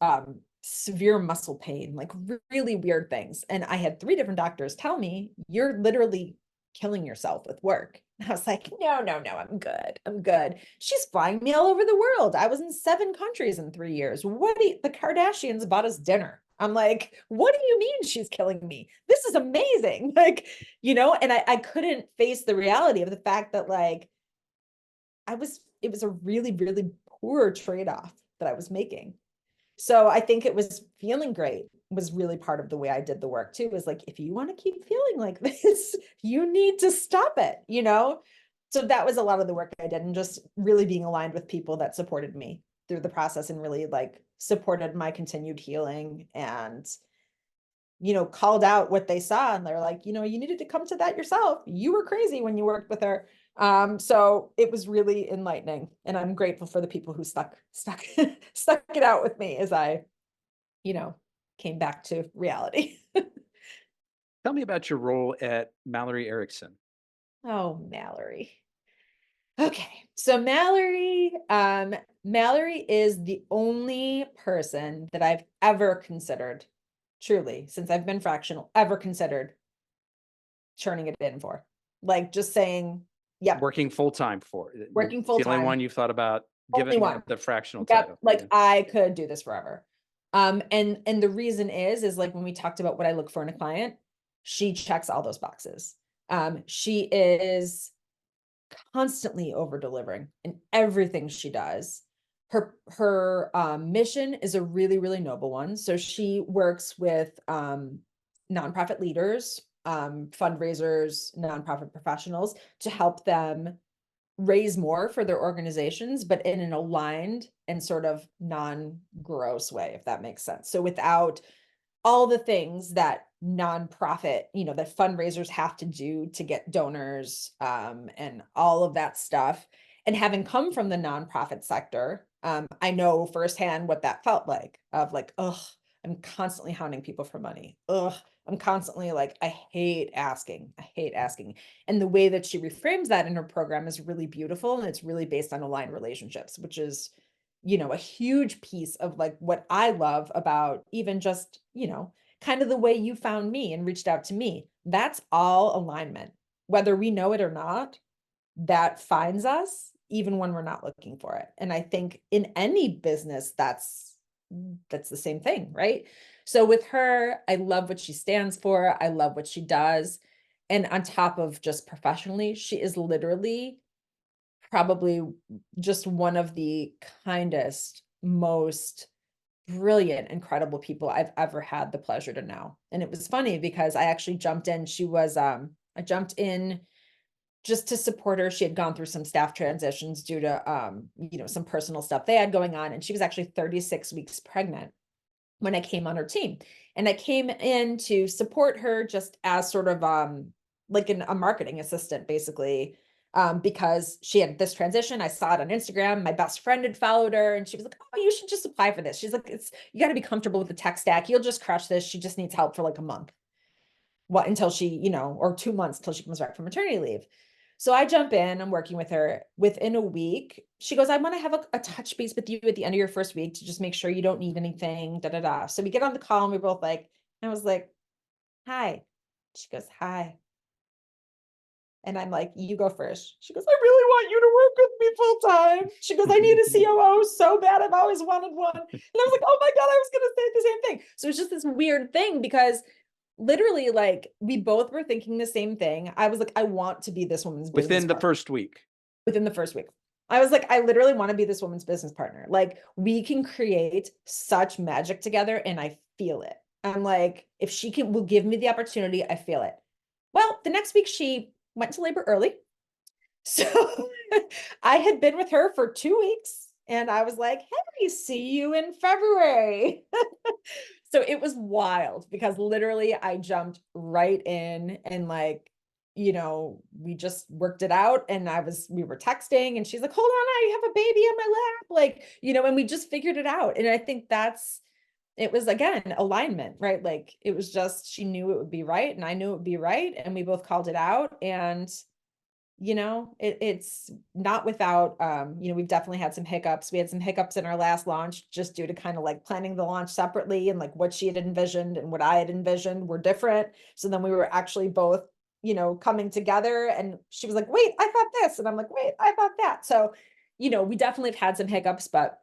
severe muscle pain, like really weird things. And I had 3 different doctors tell me, you're literally killing yourself with work. And I was like, no, I'm good. I'm good. She's flying me all over the world. I was in 7 countries in 3 years. The Kardashians bought us dinner. I'm like, what do you mean she's killing me? This is amazing. Like, and I couldn't face the reality of the fact that like, it was a really, really poor trade-off that I was making. So I think it was feeling great was really part of the way I did the work too, is like, if you want to keep feeling like this, you need to stop it, So that was a lot of the work I did, and just really being aligned with people that supported me through the process and really like supported my continued healing, and, called out what they saw, and they're like, you needed to come to that yourself. You were crazy when you worked with her. So it was really enlightening, and I'm grateful for the people who stuck it out with me as I, came back to reality. Tell me about your role at Mallory Erickson. Oh, Mallory. Okay. So Mallory is the only person that I've ever considered, truly, since I've been fractional, ever considered turning it in for. Like, just saying, yep. Working full-time for. Working full-time. The only one you've thought about giving the fractional Yep. title. Like, I could do this forever. And the reason is like, when we talked about what I look for in a client, she checks all those boxes. She is constantly over delivering in everything she does. Her mission is a really, really noble one. So she works with nonprofit leaders, fundraisers, nonprofit professionals, to help them raise more for their organizations, but in an aligned and sort of non-gross way, if that makes sense. So without all the things that nonprofit, that fundraisers have to do to get donors, and all of that stuff. And having come from the nonprofit sector, I know firsthand what that felt like, of like, I'm constantly hounding people for money. I'm constantly like, I hate asking. And the way that she reframes that in her program is really beautiful. And it's really based on aligned relationships, which is, a huge piece of like what I love about even just, kind of the way you found me and reached out to me. That's all alignment, whether we know it or not. That finds us even when we're not looking for it. And I think in any business, that's the same thing, right? So with her, I love what she stands for. I love what she does. And on top of just professionally, she is literally probably just one of the kindest, most brilliant, incredible people I've ever had the pleasure to know. And it was funny because I actually jumped in. I jumped in just to support her. She had gone through some staff transitions due to, some personal stuff they had going on. And she was actually 36 weeks pregnant when I came on her team. And I came in to support her just as sort of, like a marketing assistant, basically, because she had this transition. I saw it on Instagram. My best friend had followed her and she was like, oh, you should just apply for this. She's like, you got to be comfortable with the tech stack. You'll just crush this. She just needs help for like a month. Until she, or 2 months till she comes back from maternity leave. So I jump in, I'm working with her. Within a week, she goes, I want to have a touch base with you at the end of your first week to just make sure you don't need anything, da, da, da. So we get on the call and we both I was like, hi. She goes, hi. And I'm like, you go first. She goes, I really want you to work with me full time. She goes, I need a COO so bad. I've always wanted one. And I was like, oh my God, I was going to say the same thing. So it's just this weird thing because literally, we both were thinking the same thing. I was like, I want to be this woman's business Within the partner. first week. Within the first week. I was like, I literally want to be this woman's business partner. Like, we can create such magic together, and I feel it. I'm like, if she will give me the opportunity, I feel it. Well, the next week she went to labor early. So I had been with her for 2 weeks and I was like, hey, see you in February. So it was wild because literally I jumped right in and we just worked it out and we were texting and she's like, hold on, I have a baby in my lap. And we just figured it out. And I think it was again, alignment, right? Like it was just, she knew it would be right and I knew it would be right. And we both called it out and it's not without, we've definitely had some hiccups. We had some hiccups in our last launch just due to kind of planning the launch separately and what she had envisioned and what I had envisioned were different. So then we were actually both, coming together and she was like, wait, I thought this. And I'm like, wait, I thought that. So, we definitely have had some hiccups, but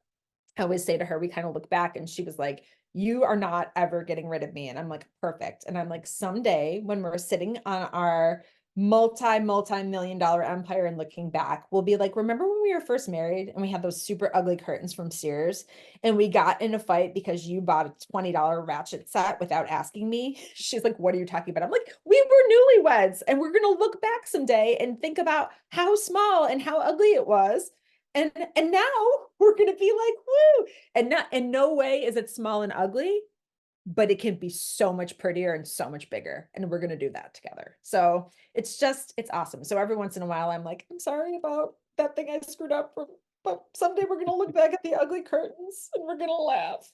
I always say to her, we kind of look back and she was like, you are not ever getting rid of me. And I'm like, perfect. And I'm like, someday when we're sitting on our multi-million-dollar empire and looking back, we'll be like, remember when we were first married and we had those super ugly curtains from Sears and we got in a fight because you bought a $20 ratchet set without asking me? She's like, what are you talking about? I'm like, we were newlyweds and we're going to look back someday and think about how small and how ugly it was. And now we're going to be like, woo. And not in no way is it small and ugly, but it can be so much prettier and so much bigger. And we're going to do that together. So it's awesome. So every once in a while, I'm like, I'm sorry about that thing I screwed up, but someday we're going to look back at the ugly curtains and we're going to laugh.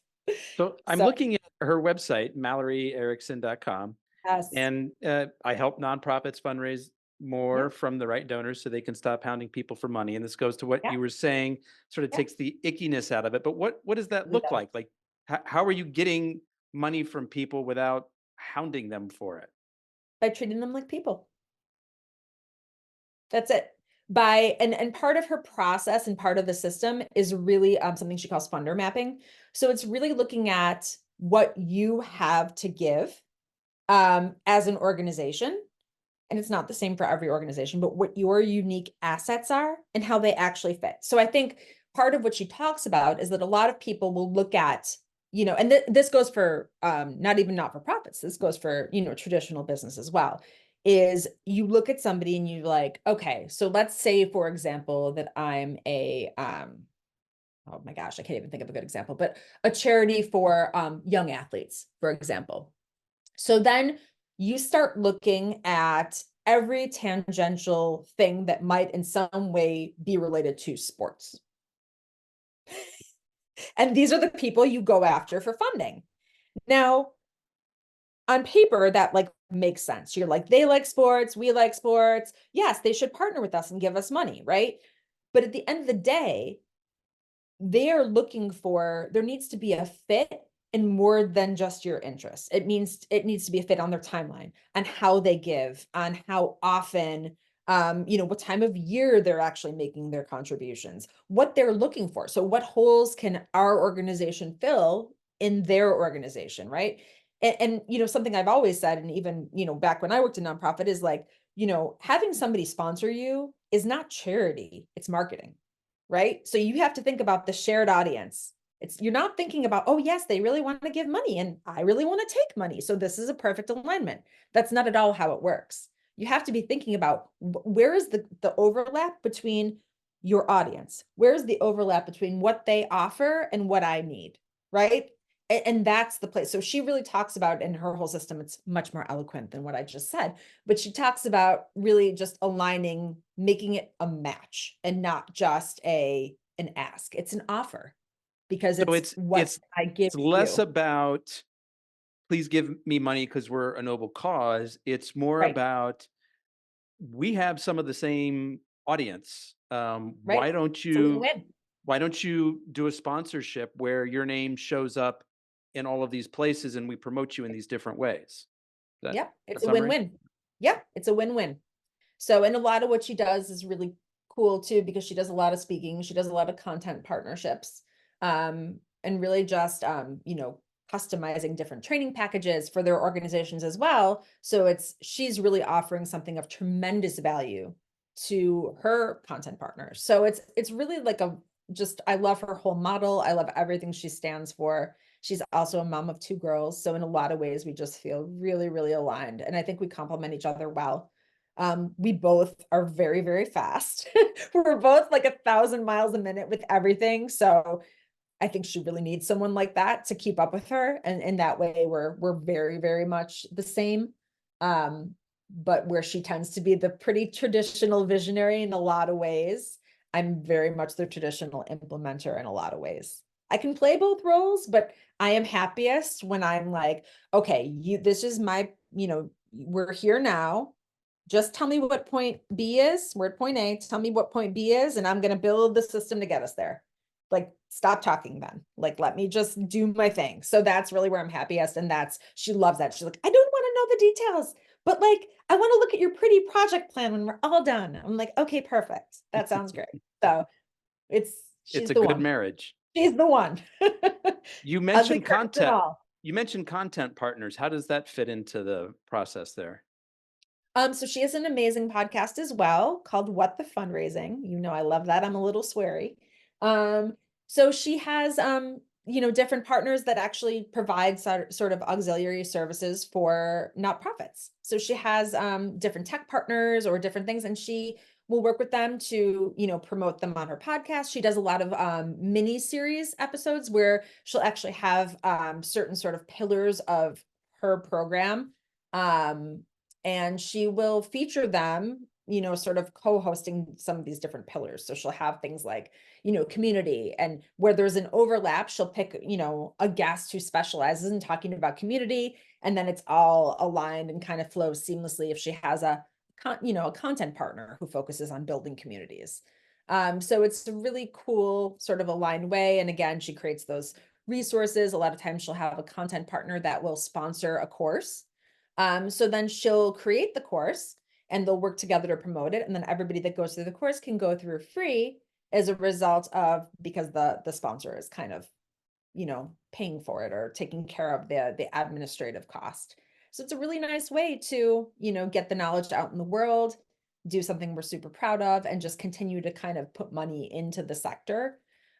So I'm looking at her website, MalloryErickson.com. Yes. And I help nonprofits fundraise more from the right donors so they can stop hounding people for money. And this goes to what you were saying, sort of takes the ickiness out of it. But what does that look like? Like, how are you getting money from people without hounding them for it? By treating them like people. That's it. And part of her process and part of the system is really something she calls funder mapping. So it's really looking at what you have to give as an organization. And it's not the same for every organization, but what your unique assets are and how they actually fit. So I think part of what she talks about is that a lot of people will look at, and this goes for not even not-for-profits, this goes for, traditional business as well, is you look at somebody and you're like, okay, so let's say, for example, that I'm oh my gosh, I can't even think of a good example, but a charity for young athletes, for example. So then you start looking at every tangential thing that might in some way be related to sports. And these are the people you go after for funding. Now, on paper, that makes sense. You're like, they like sports, we like sports. Yes, they should partner with us and give us money, right? But at the end of the day, there needs to be a fit and more than just your interests. It needs to be a fit on their timeline, on how they give, on how often, what time of year they're actually making their contributions, what they're looking for. So what holes can our organization fill in their organization, right? And you know, something I've always said, and even, you know, back when I worked in nonprofit, is like, you know, having somebody sponsor you is not charity, it's marketing, right? So you have to think about the shared audience. You're not thinking about, oh yes, they really want to give money and I really want to take money, so this is a perfect alignment. That's not at all how it works. You have to be thinking about where is the overlap between your audience? Where's the overlap between what they offer and what I need, right? And that's the place. So she really talks about, in her whole system, it's much more eloquent than what I just said, but she talks about really just aligning, making it a match and not just an ask. It's an offer, because So it's what I give it's less you. about please give me money because we're a noble cause. It's more Right, about we have some of the same audience. right. It's a win-win. Why don't you do a sponsorship where your name shows up in all of these places and we promote you in these different ways? Is that Yep, a it's a summary? win-win. Yeah, it's a win-win. So, and a lot of what she does is really cool too, because she does a lot of speaking, she does a lot of content partnerships, and really just, you know, customizing different training packages for their organizations as well. So she's really offering something of tremendous value to her content partners. So it's really like I love her whole model. I love everything she stands for. She's also a mom of 2 girls. So in a lot of ways, we just feel really, really aligned. And I think we complement each other well. We both are very, very fast. We're both like 1,000 miles a minute with everything. So I think she really needs someone like that to keep up with her. And in that way, we're very, very much the same. But where she tends to be the pretty traditional visionary in a lot of ways, I'm very much the traditional implementer in a lot of ways. I can play both roles, but I am happiest when I'm like, okay, this is my, you know, we're here now. Just tell me what point B is. We're at point A. Tell me what point B is, and I'm going to build the system to get us there. Like, stop talking then. Like, let me just do my thing. So that's really where I'm happiest. And she loves that. She's like, I don't want to know the details, but like, I want to look at your pretty project plan when we're all done. I'm like, okay, perfect. That sounds great. So It's she's a the good one. marriage. She's the one. You Ugly mentioned curtains and content. all. You mentioned content partners. How does that fit into the process there? So she has an amazing podcast as well called What the Fundraising. You know, I love that. I'm a little sweary. So she has, you know, different partners that actually provide sort of auxiliary services for nonprofits. So she has different tech partners or different things, and she will work with them to, you know, promote them on her podcast. She does a lot of mini series episodes where she'll actually have certain sort of pillars of her program. And she will feature them, you know, sort of co-hosting some of these different pillars. So she'll have things like, you know, community, and where there's an overlap, she'll pick, you know, a guest who specializes in talking about community, and then it's all aligned and kind of flows seamlessly if she has you know, a content partner who focuses on building communities. So it's a really cool sort of aligned way. And again, she creates those resources. A lot of times she'll have a content partner that will sponsor a course. So then she'll create the course and they'll work together to promote it. And then everybody that goes through the course can go through free as a result of, because the sponsor is kind of, you know, paying for it or taking care of the administrative cost. So it's a really nice way to, you know, get the knowledge out in the world, do something we're super proud of, and just continue to kind of put money into the sector.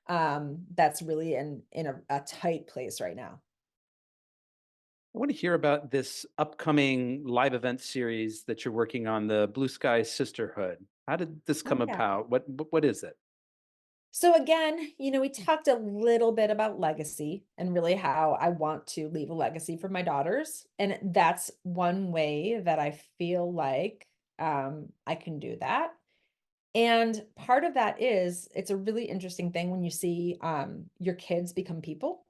That's really in a tight place right now. I want to hear about this upcoming live event series that you're working on, the Blue Sky Sisterhood. How did this come Oh, yeah. about? What is it? So again, you know, we talked a little bit about legacy and really how I want to leave a legacy for my daughters. And that's one way that I feel like I can do that. And part of that is it's a really interesting thing when you see your kids become people.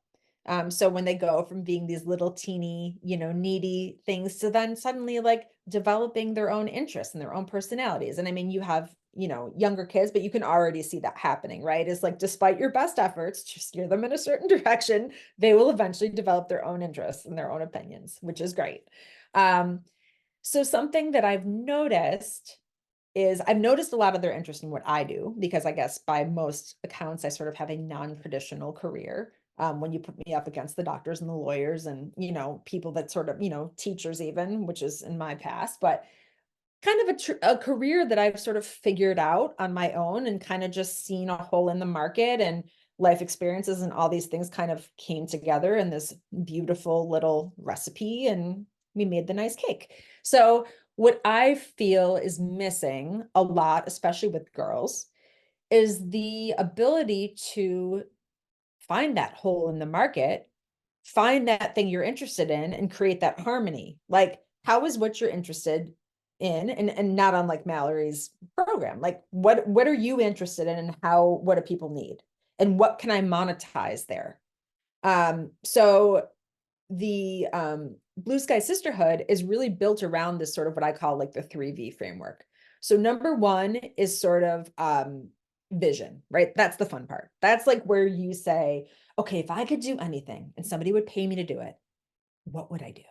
So when they go from being these little teeny, you know, needy things to then suddenly like developing their own interests and their own personalities. And I mean, you have, you know, younger kids, but you can already see that happening, right? It's like, despite your best efforts to steer them in a certain direction, they will eventually develop their own interests and their own opinions, which is great. Um, so something that I've noticed is I've noticed a lot of their interest in what I do, because I guess by most accounts, I sort of have a non-traditional career. when you put me up against the doctors and the lawyers and, people that sort of, teachers even, which is in my past, but kind of a career that I've sort of figured out on my own and kind of just seen a hole in the market, and life experiences and all these things kind of came together in this beautiful little recipe, and we made the nice cake. So what I feel is missing a lot, especially with girls, is the ability to find that hole in the market, find that thing you're interested in, and create that harmony. Like, how is what you're interested in, and not unlike Mallory's program, like what are you interested in, and what do people need, and what can I monetize there? So the Blue Sky Sisterhood is really built around this sort of what I call like the 3V framework. So number one is sort of vision, right? That's the fun part. That's like where you say, okay, if I could do anything and somebody would pay me to do it, what would I do?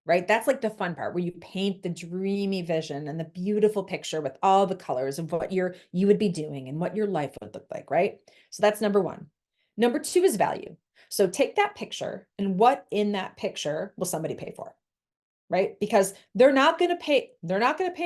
Right? That's like the fun part, where you paint the dreamy vision and the beautiful picture with all the colors of what you would be doing and what your life would look like, right? So that's number one. Number two is value. So take that picture, and what in that picture will somebody pay for? Right? Because they're not going to pay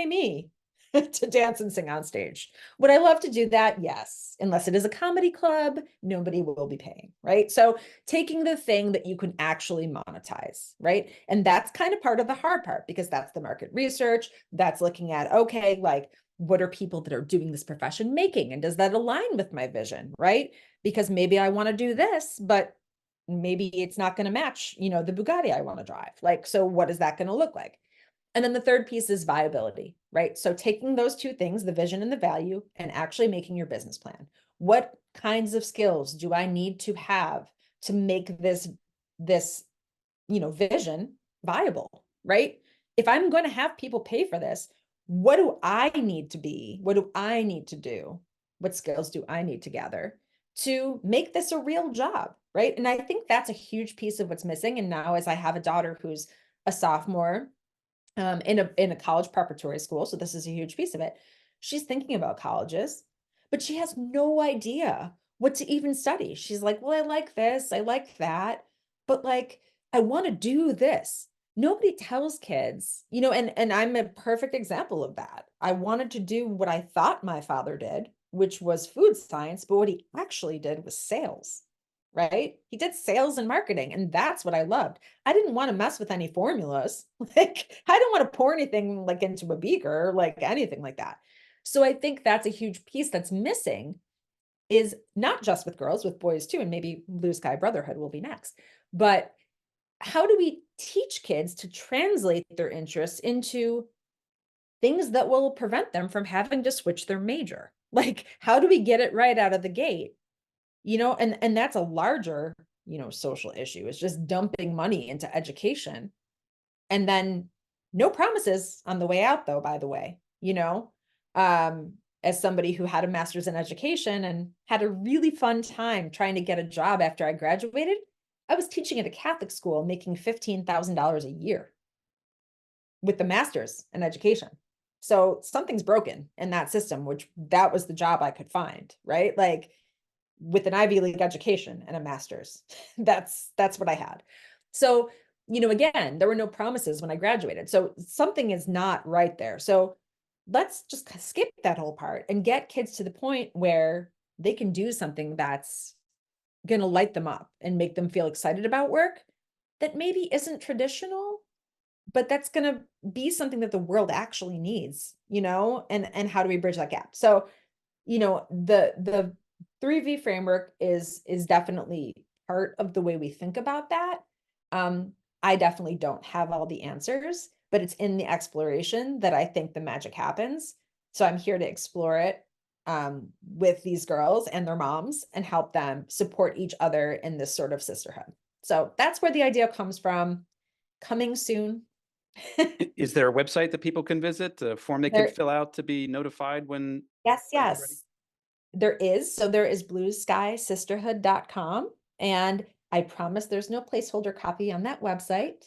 me to dance and sing on stage. Would I love to do that? Yes. Unless it is a comedy club, nobody will be paying, right? So taking the thing that you can actually monetize, right? And that's kind of part of the hard part, because that's the market research. That's looking at, okay, like, what are people that are doing this profession making? And does that align with my vision, right? Because maybe I want to do this, but maybe it's not going to match, the Bugatti I want to drive. Like, so what is that going to look like? And then the third piece is viability, right? So taking those two things, the vision and the value, and actually making your business plan. What kinds of skills do I need to have to make this vision viable, right? If I'm going to have people pay for this, what do I need to be? What do I need to do? What skills do I need to gather to make this a real job, right? And I think that's a huge piece of what's missing. And now, as I have a daughter who's a sophomore in a college preparatory school, so this is a huge piece of it. She's thinking about colleges, but she has no idea what to even study. She's like, well, I like this, I like that, but like, I want to do this. Nobody tells kids, and I'm a perfect example of that. I wanted to do what I thought my father did, which was food science, but what he actually did was sales, right? He did sales and marketing, and that's what I loved. I didn't want to mess with any formulas. Like, I don't want to pour anything like into a beaker, like anything like that. So I think that's a huge piece that's missing, is not just with girls, with boys too, and maybe Blue Sky Brotherhood will be next. But how do we teach kids to translate their interests into things that will prevent them from having to switch their major? Like, how do we get it right out of the gate? And that's a larger, social issue. It's just dumping money into education, and then no promises on the way out, though, by the way, as somebody who had a master's in education and had a really fun time trying to get a job after I graduated, I was teaching at a Catholic school making $15,000 a year with the master's in education. So something's broken in that system, which that was the job I could find, right? Like, with an Ivy League education and a master's. That's what I had. So, again, there were no promises when I graduated. So something is not right there. So let's just skip that whole part and get kids to the point where they can do something that's going to light them up and make them feel excited about work that maybe isn't traditional, but that's going to be something that the world actually needs, and how do we bridge that gap? So, the 3V framework is definitely part of the way we think about that. I definitely don't have all the answers, but it's in the exploration that I think the magic happens. So I'm here to explore it with these girls and their moms, and help them support each other in this sort of sisterhood. So that's where the idea comes from. Coming soon. Is there a website that people can visit, a form they can There, fill out to be notified when yes, everything's ready? yes. There is. So there is blueskysisterhood.com. And I promise there's no placeholder copy on that website.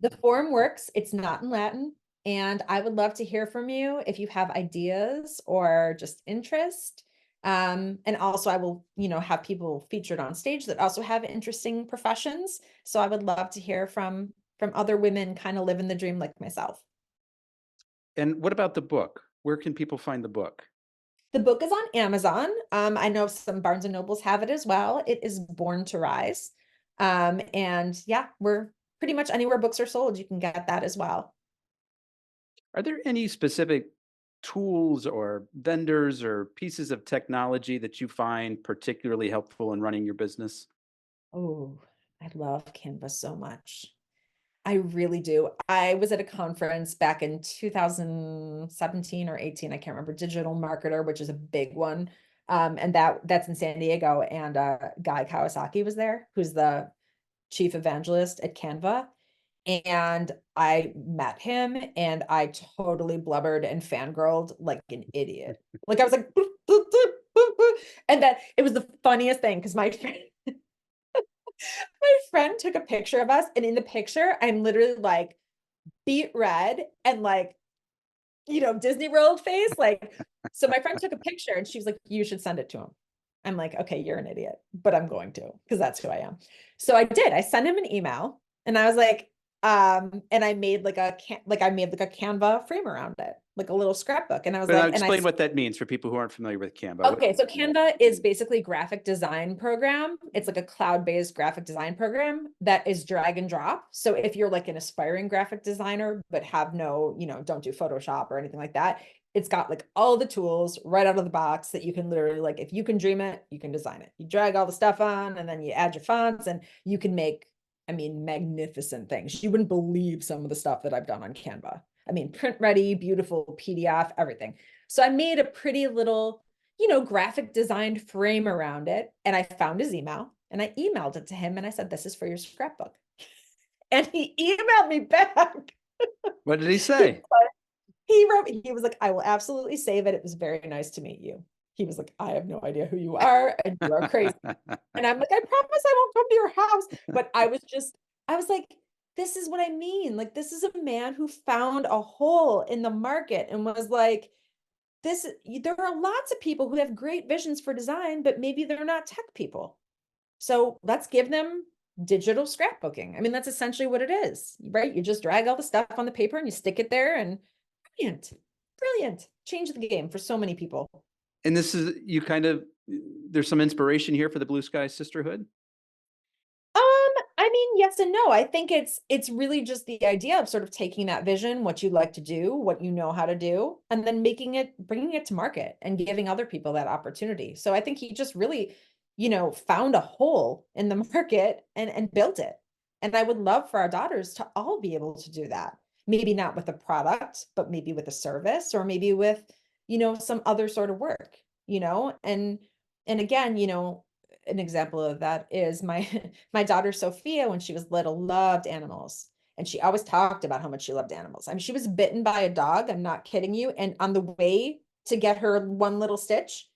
The form works. It's not in Latin. And I would love to hear from you if you have ideas or just interest. And also I will, have people featured on stage that also have interesting professions. So I would love to hear from other women kind of living the dream like myself. And what about the book? Where can people find the book? The book is on Amazon. I know some Barnes and Nobles have it as well. It is Born to Rise. And yeah, we're pretty much anywhere books are sold, you can get that as well. Are there any specific tools or vendors or pieces of technology that you find particularly helpful in running your business? Oh, I love Canva so much. I really do. I was at a conference back in 2017 or 18, I can't remember, Digital Marketer, which is a big one. And that's in San Diego. And Guy Kawasaki was there, who's the chief evangelist at Canva. And I met him and I totally blubbered and fangirled like an idiot. Like I was like, boop, boop, boop, boop, boop. And that it was the funniest thing because my friend took a picture of us, and in the picture, I'm literally like beet red and like, Disney World face. Like, so my friend took a picture and she was like, you should send it to him. I'm like, okay, you're an idiot, but I'm going to, because that's who I am. So I did. I sent him an email and I was like, and I made like a Canva frame around it, like a little scrapbook. And I was But now like, explain what that means for people who aren't familiar with Canva. okay, so Canva is basically a graphic design program. It's like a cloud-based graphic design program that is drag and drop. So if you're like an aspiring graphic designer, but have no, don't do Photoshop or anything like that, it's got like all the tools right out of the box that you can literally, like, if you can dream it, you can design it. You drag all the stuff on and then you add your fonts and you can make, magnificent things. You wouldn't believe some of the stuff that I've done on Canva. Print ready, beautiful PDF, everything. So I made a pretty little, graphic designed frame around it. And I found his email and I emailed it to him and I said, this is for your scrapbook. And he emailed me back. What did he say? He was like, I will absolutely save it. It was very nice to meet you. He was like, I have no idea who you are and you are crazy. And I'm like, I promise I won't come to your house. But I was like, this is what I mean. Like, this is a man who found a hole in the market and was like, there are lots of people who have great visions for design, but maybe they're not tech people. So let's give them digital scrapbooking. That's essentially what it is, right? You just drag all the stuff on the paper and you stick it there, and brilliant, brilliant. Change the game for so many people. And this is, there's some inspiration here for the Blue Sky Sisterhood? Yes and no. I think it's really just the idea of sort of taking that vision, what you like to do, what you know how to do, and then bringing it to market and giving other people that opportunity. So I think he just really, found a hole in the market and built it. And I would love for our daughters to all be able to do that. Maybe not with a product, but maybe with a service, or maybe with, some other sort of work, and again, an example of that is my my daughter Sophia, when she was little, loved animals. And she always talked about how much she loved animals. She was bitten by a dog, I'm not kidding you. And on the way to get her one little stitch,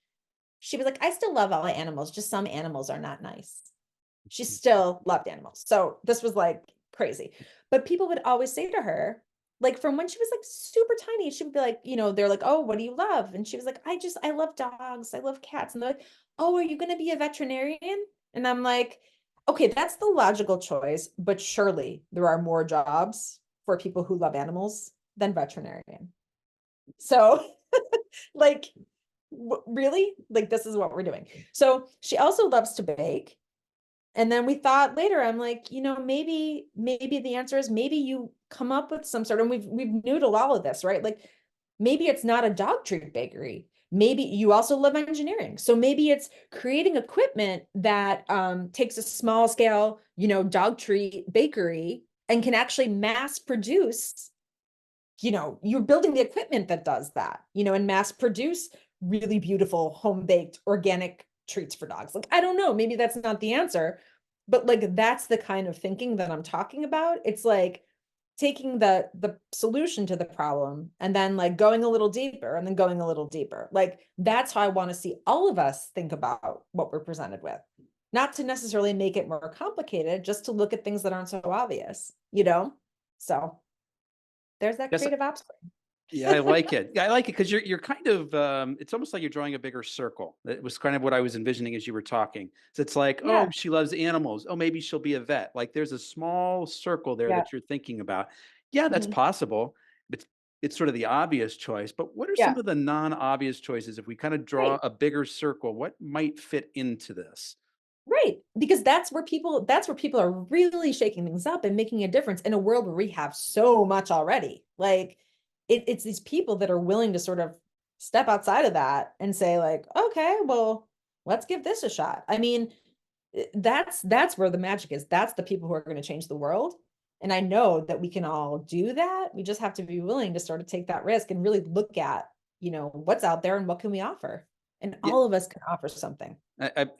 she was like, I still love all animals, just some animals are not nice. She still loved animals. So this was like crazy. But people would always say to her, like from when she was like super tiny, she would be like, they're like, oh, what do you love? And she was like, I love dogs, I love cats. And they're like, oh, are you going to be a veterinarian? And I'm like, okay, that's the logical choice, but surely there are more jobs for people who love animals than veterinarian. So like, really? Like, this is what we're doing. So she also loves to bake. And then we thought later, I'm like, maybe the answer is maybe you come up with some sort of, we've noodled all of this, right? Like maybe it's not a dog treat bakery. Maybe you also love engineering. So maybe it's creating equipment that takes a small scale, dog treat bakery and can actually mass produce, you're building the equipment that does that, and mass produce really beautiful home baked organic treats for dogs. Like, I don't know, maybe that's not the answer, but like, that's the kind of thinking that I'm talking about. It's like taking the solution to the problem and then like going a little deeper and then going a little deeper. Like, that's how I want to see all of us think about what we're presented with, not to necessarily make it more complicated, just to look at things that aren't so obvious, so there's that Yes, creative ops. Yeah, I like it. I like it because you're kind of it's almost like you're drawing a bigger circle. It was kind of what I was envisioning as you were talking. So it's like, Yeah. oh, she loves animals. Oh, maybe she'll be a vet. Like there's a small circle there Yeah. that you're thinking about. Yeah, that's Mhm. possible. But it's sort of the obvious choice. But what are some Yeah. of the non-obvious choices if we kind of draw Right. a bigger circle? What might fit into this? Right. Because that's where people are really shaking things up and making a difference in a world where we have so much already. Like it's these people that are willing to sort of step outside of that and say, like, okay, well, let's give this a shot. I mean, that's where the magic is. That's the people who are going to change the world. And I know that we can all do that. We just have to be willing to sort of take that risk and really look at, what's out there and what can we offer. And Yeah, all of us can offer something.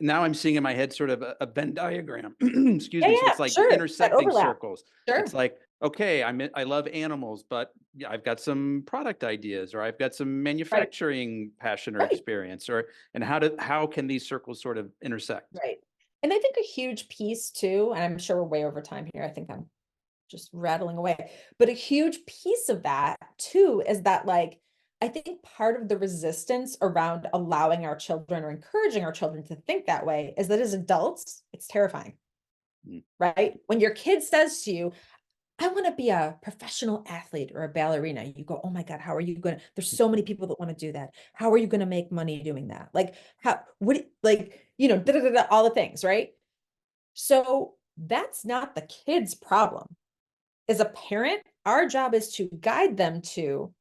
now I'm seeing in my head sort of a Venn diagram. Excuse Yeah, me. So yeah, it's like sure. That intersecting overlap. circles. It's Sure. like, okay, I love animals, but yeah, I've got some product ideas, or I've got some Right. manufacturing passion or Right. experience, or and how can these circles sort of intersect? Right. And I think a huge piece too, and I'm sure we're way over time here. I think I'm just rattling away. But a huge piece of that too is that, like, I think part of the resistance around allowing our children or encouraging our children to think that way is that as adults, it's terrifying, Mm. right? When your kid says to you, I want to be a professional athlete or a ballerina, you go, oh my God, how are you going to? There's so many people that want to do that. How are you going to make money doing that? Like, da, da, da, da, all the things, right? So that's not the kid's problem. As a parent, our job is to guide them to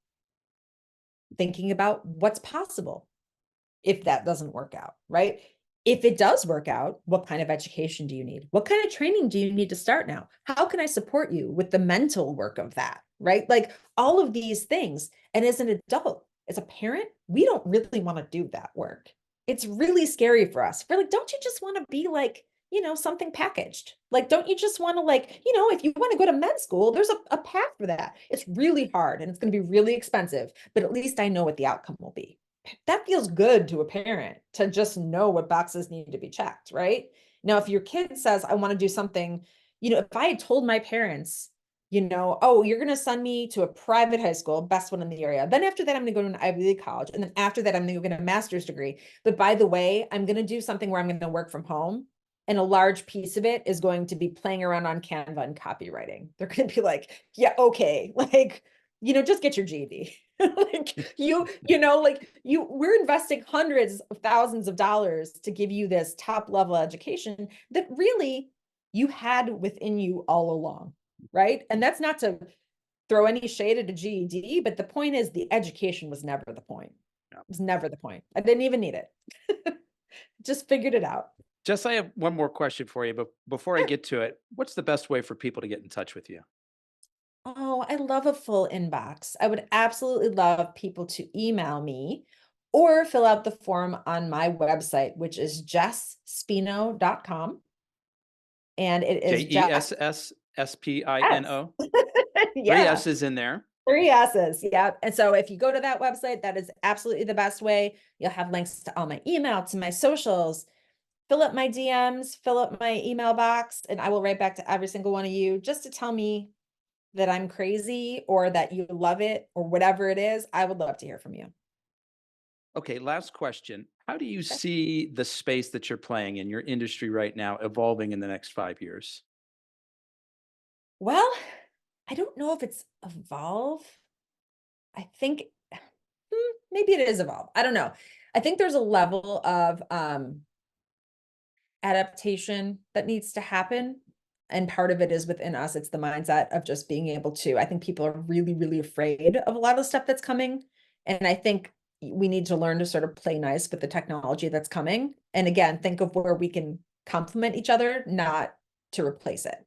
thinking about what's possible if that doesn't work out, right? If it does work out, what kind of education do you need? What kind of training do you need to start now? How can I support you with the mental work of that, right? Like all of these things. And as an adult, as a parent, we don't really want to do that work. It's really scary for us. We're like, don't you just want to be like, something packaged? Like, don't you just want to, like, if you want to go to med school, there's a path for that. It's really hard and it's going to be really expensive, but at least I know what the outcome will be. That feels good to a parent to just know what boxes need to be checked, right? Now, if your kid says, I want to do something, if I had told my parents, oh, you're going to send me to a private high school, best one in the area. Then after that, I'm going to go to an Ivy League college. And then after that, I'm going to go get a master's degree. But by the way, I'm going to do something where I'm going to work from home. And a large piece of it is going to be playing around on Canva and copywriting. They're going to be like, yeah, okay. Like, just get your GED. Like we're investing hundreds of thousands of dollars to give you this top level education that really you had within you all along, right? And that's not to throw any shade at a GED, but the point is the education was never the point. Yeah. It was never the point. I didn't even need it. Just figured it out. Jess, I have one more question for you, but before I Sure. get to it, what's the best way for people to get in touch with you? Oh, I love a full inbox. I would absolutely love people to email me or fill out the form on my website, which is jessspino.com. And it is Jess. JESSSPINO. Three Yeah, S's in there. 3 S's. Yeah. And so if you go to that website, that is absolutely the best way. You'll have links to all my email, to my socials. Fill up my DMs, fill up my email box, and I will write back to every single one of you just to tell me that I'm crazy or that you love it or whatever it is. I would love to hear from you. Okay, last question. How do you Okay. see the space that you're playing in your industry right now evolving in the next 5 years? Well, I don't know if it's evolve. I think maybe it is evolve. I don't know. I think there's a level of adaptation that needs to happen. And part of it is within us. It's the mindset of just being able to, I think people are really, really afraid of a lot of stuff that's coming. And I think we need to learn to sort of play nice with the technology that's coming. And again, think of where we can complement each other, not to replace it.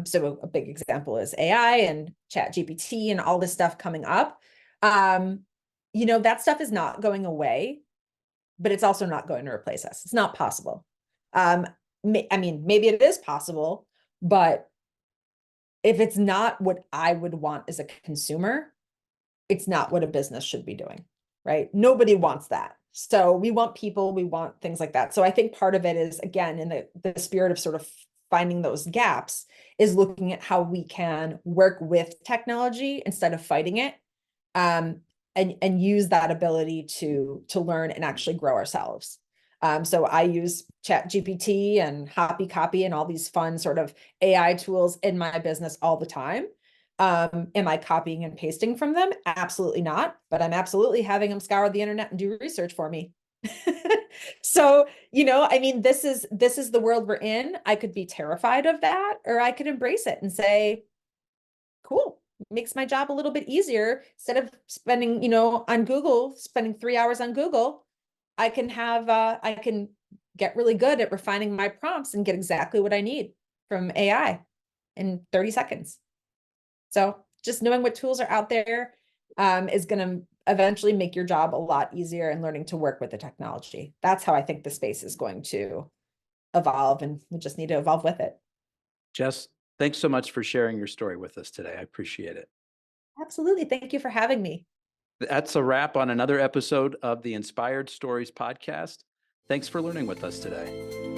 So a big example is AI and Chat GPT and all this stuff coming up. That stuff is not going away, but it's also not going to replace us. It's not possible. Um, I mean, maybe it is possible, but if it's not what I would want as a consumer, it's not what a business should be doing, right? Nobody wants that. So we want people, we want things like that. So I think part of it is, again, in the spirit of sort of finding those gaps, is looking at how we can work with technology instead of fighting it. and use that ability to learn and actually grow ourselves. So I use ChatGPT and Hoppy Copy and all these fun sort of AI tools in my business all the time. Am I copying and pasting from them? Absolutely not, but I'm absolutely having them scour the internet and do research for me. So, I mean, this is the world we're in. I could be terrified of that, or I could embrace it and say, cool, makes my job a little bit easier. Instead of spending, on Google, spending 3 hours on Google, I can get really good at refining my prompts and get exactly what I need from AI in 30 seconds. So just knowing what tools are out there is going to eventually make your job a lot easier, and learning to work with the technology. That's how I think the space is going to evolve, and we just need to evolve with it. Jess, thanks so much for sharing your story with us today. I appreciate it. Absolutely. Thank you for having me. That's a wrap on another episode of the Inspired Stories podcast. Thanks for learning with us today.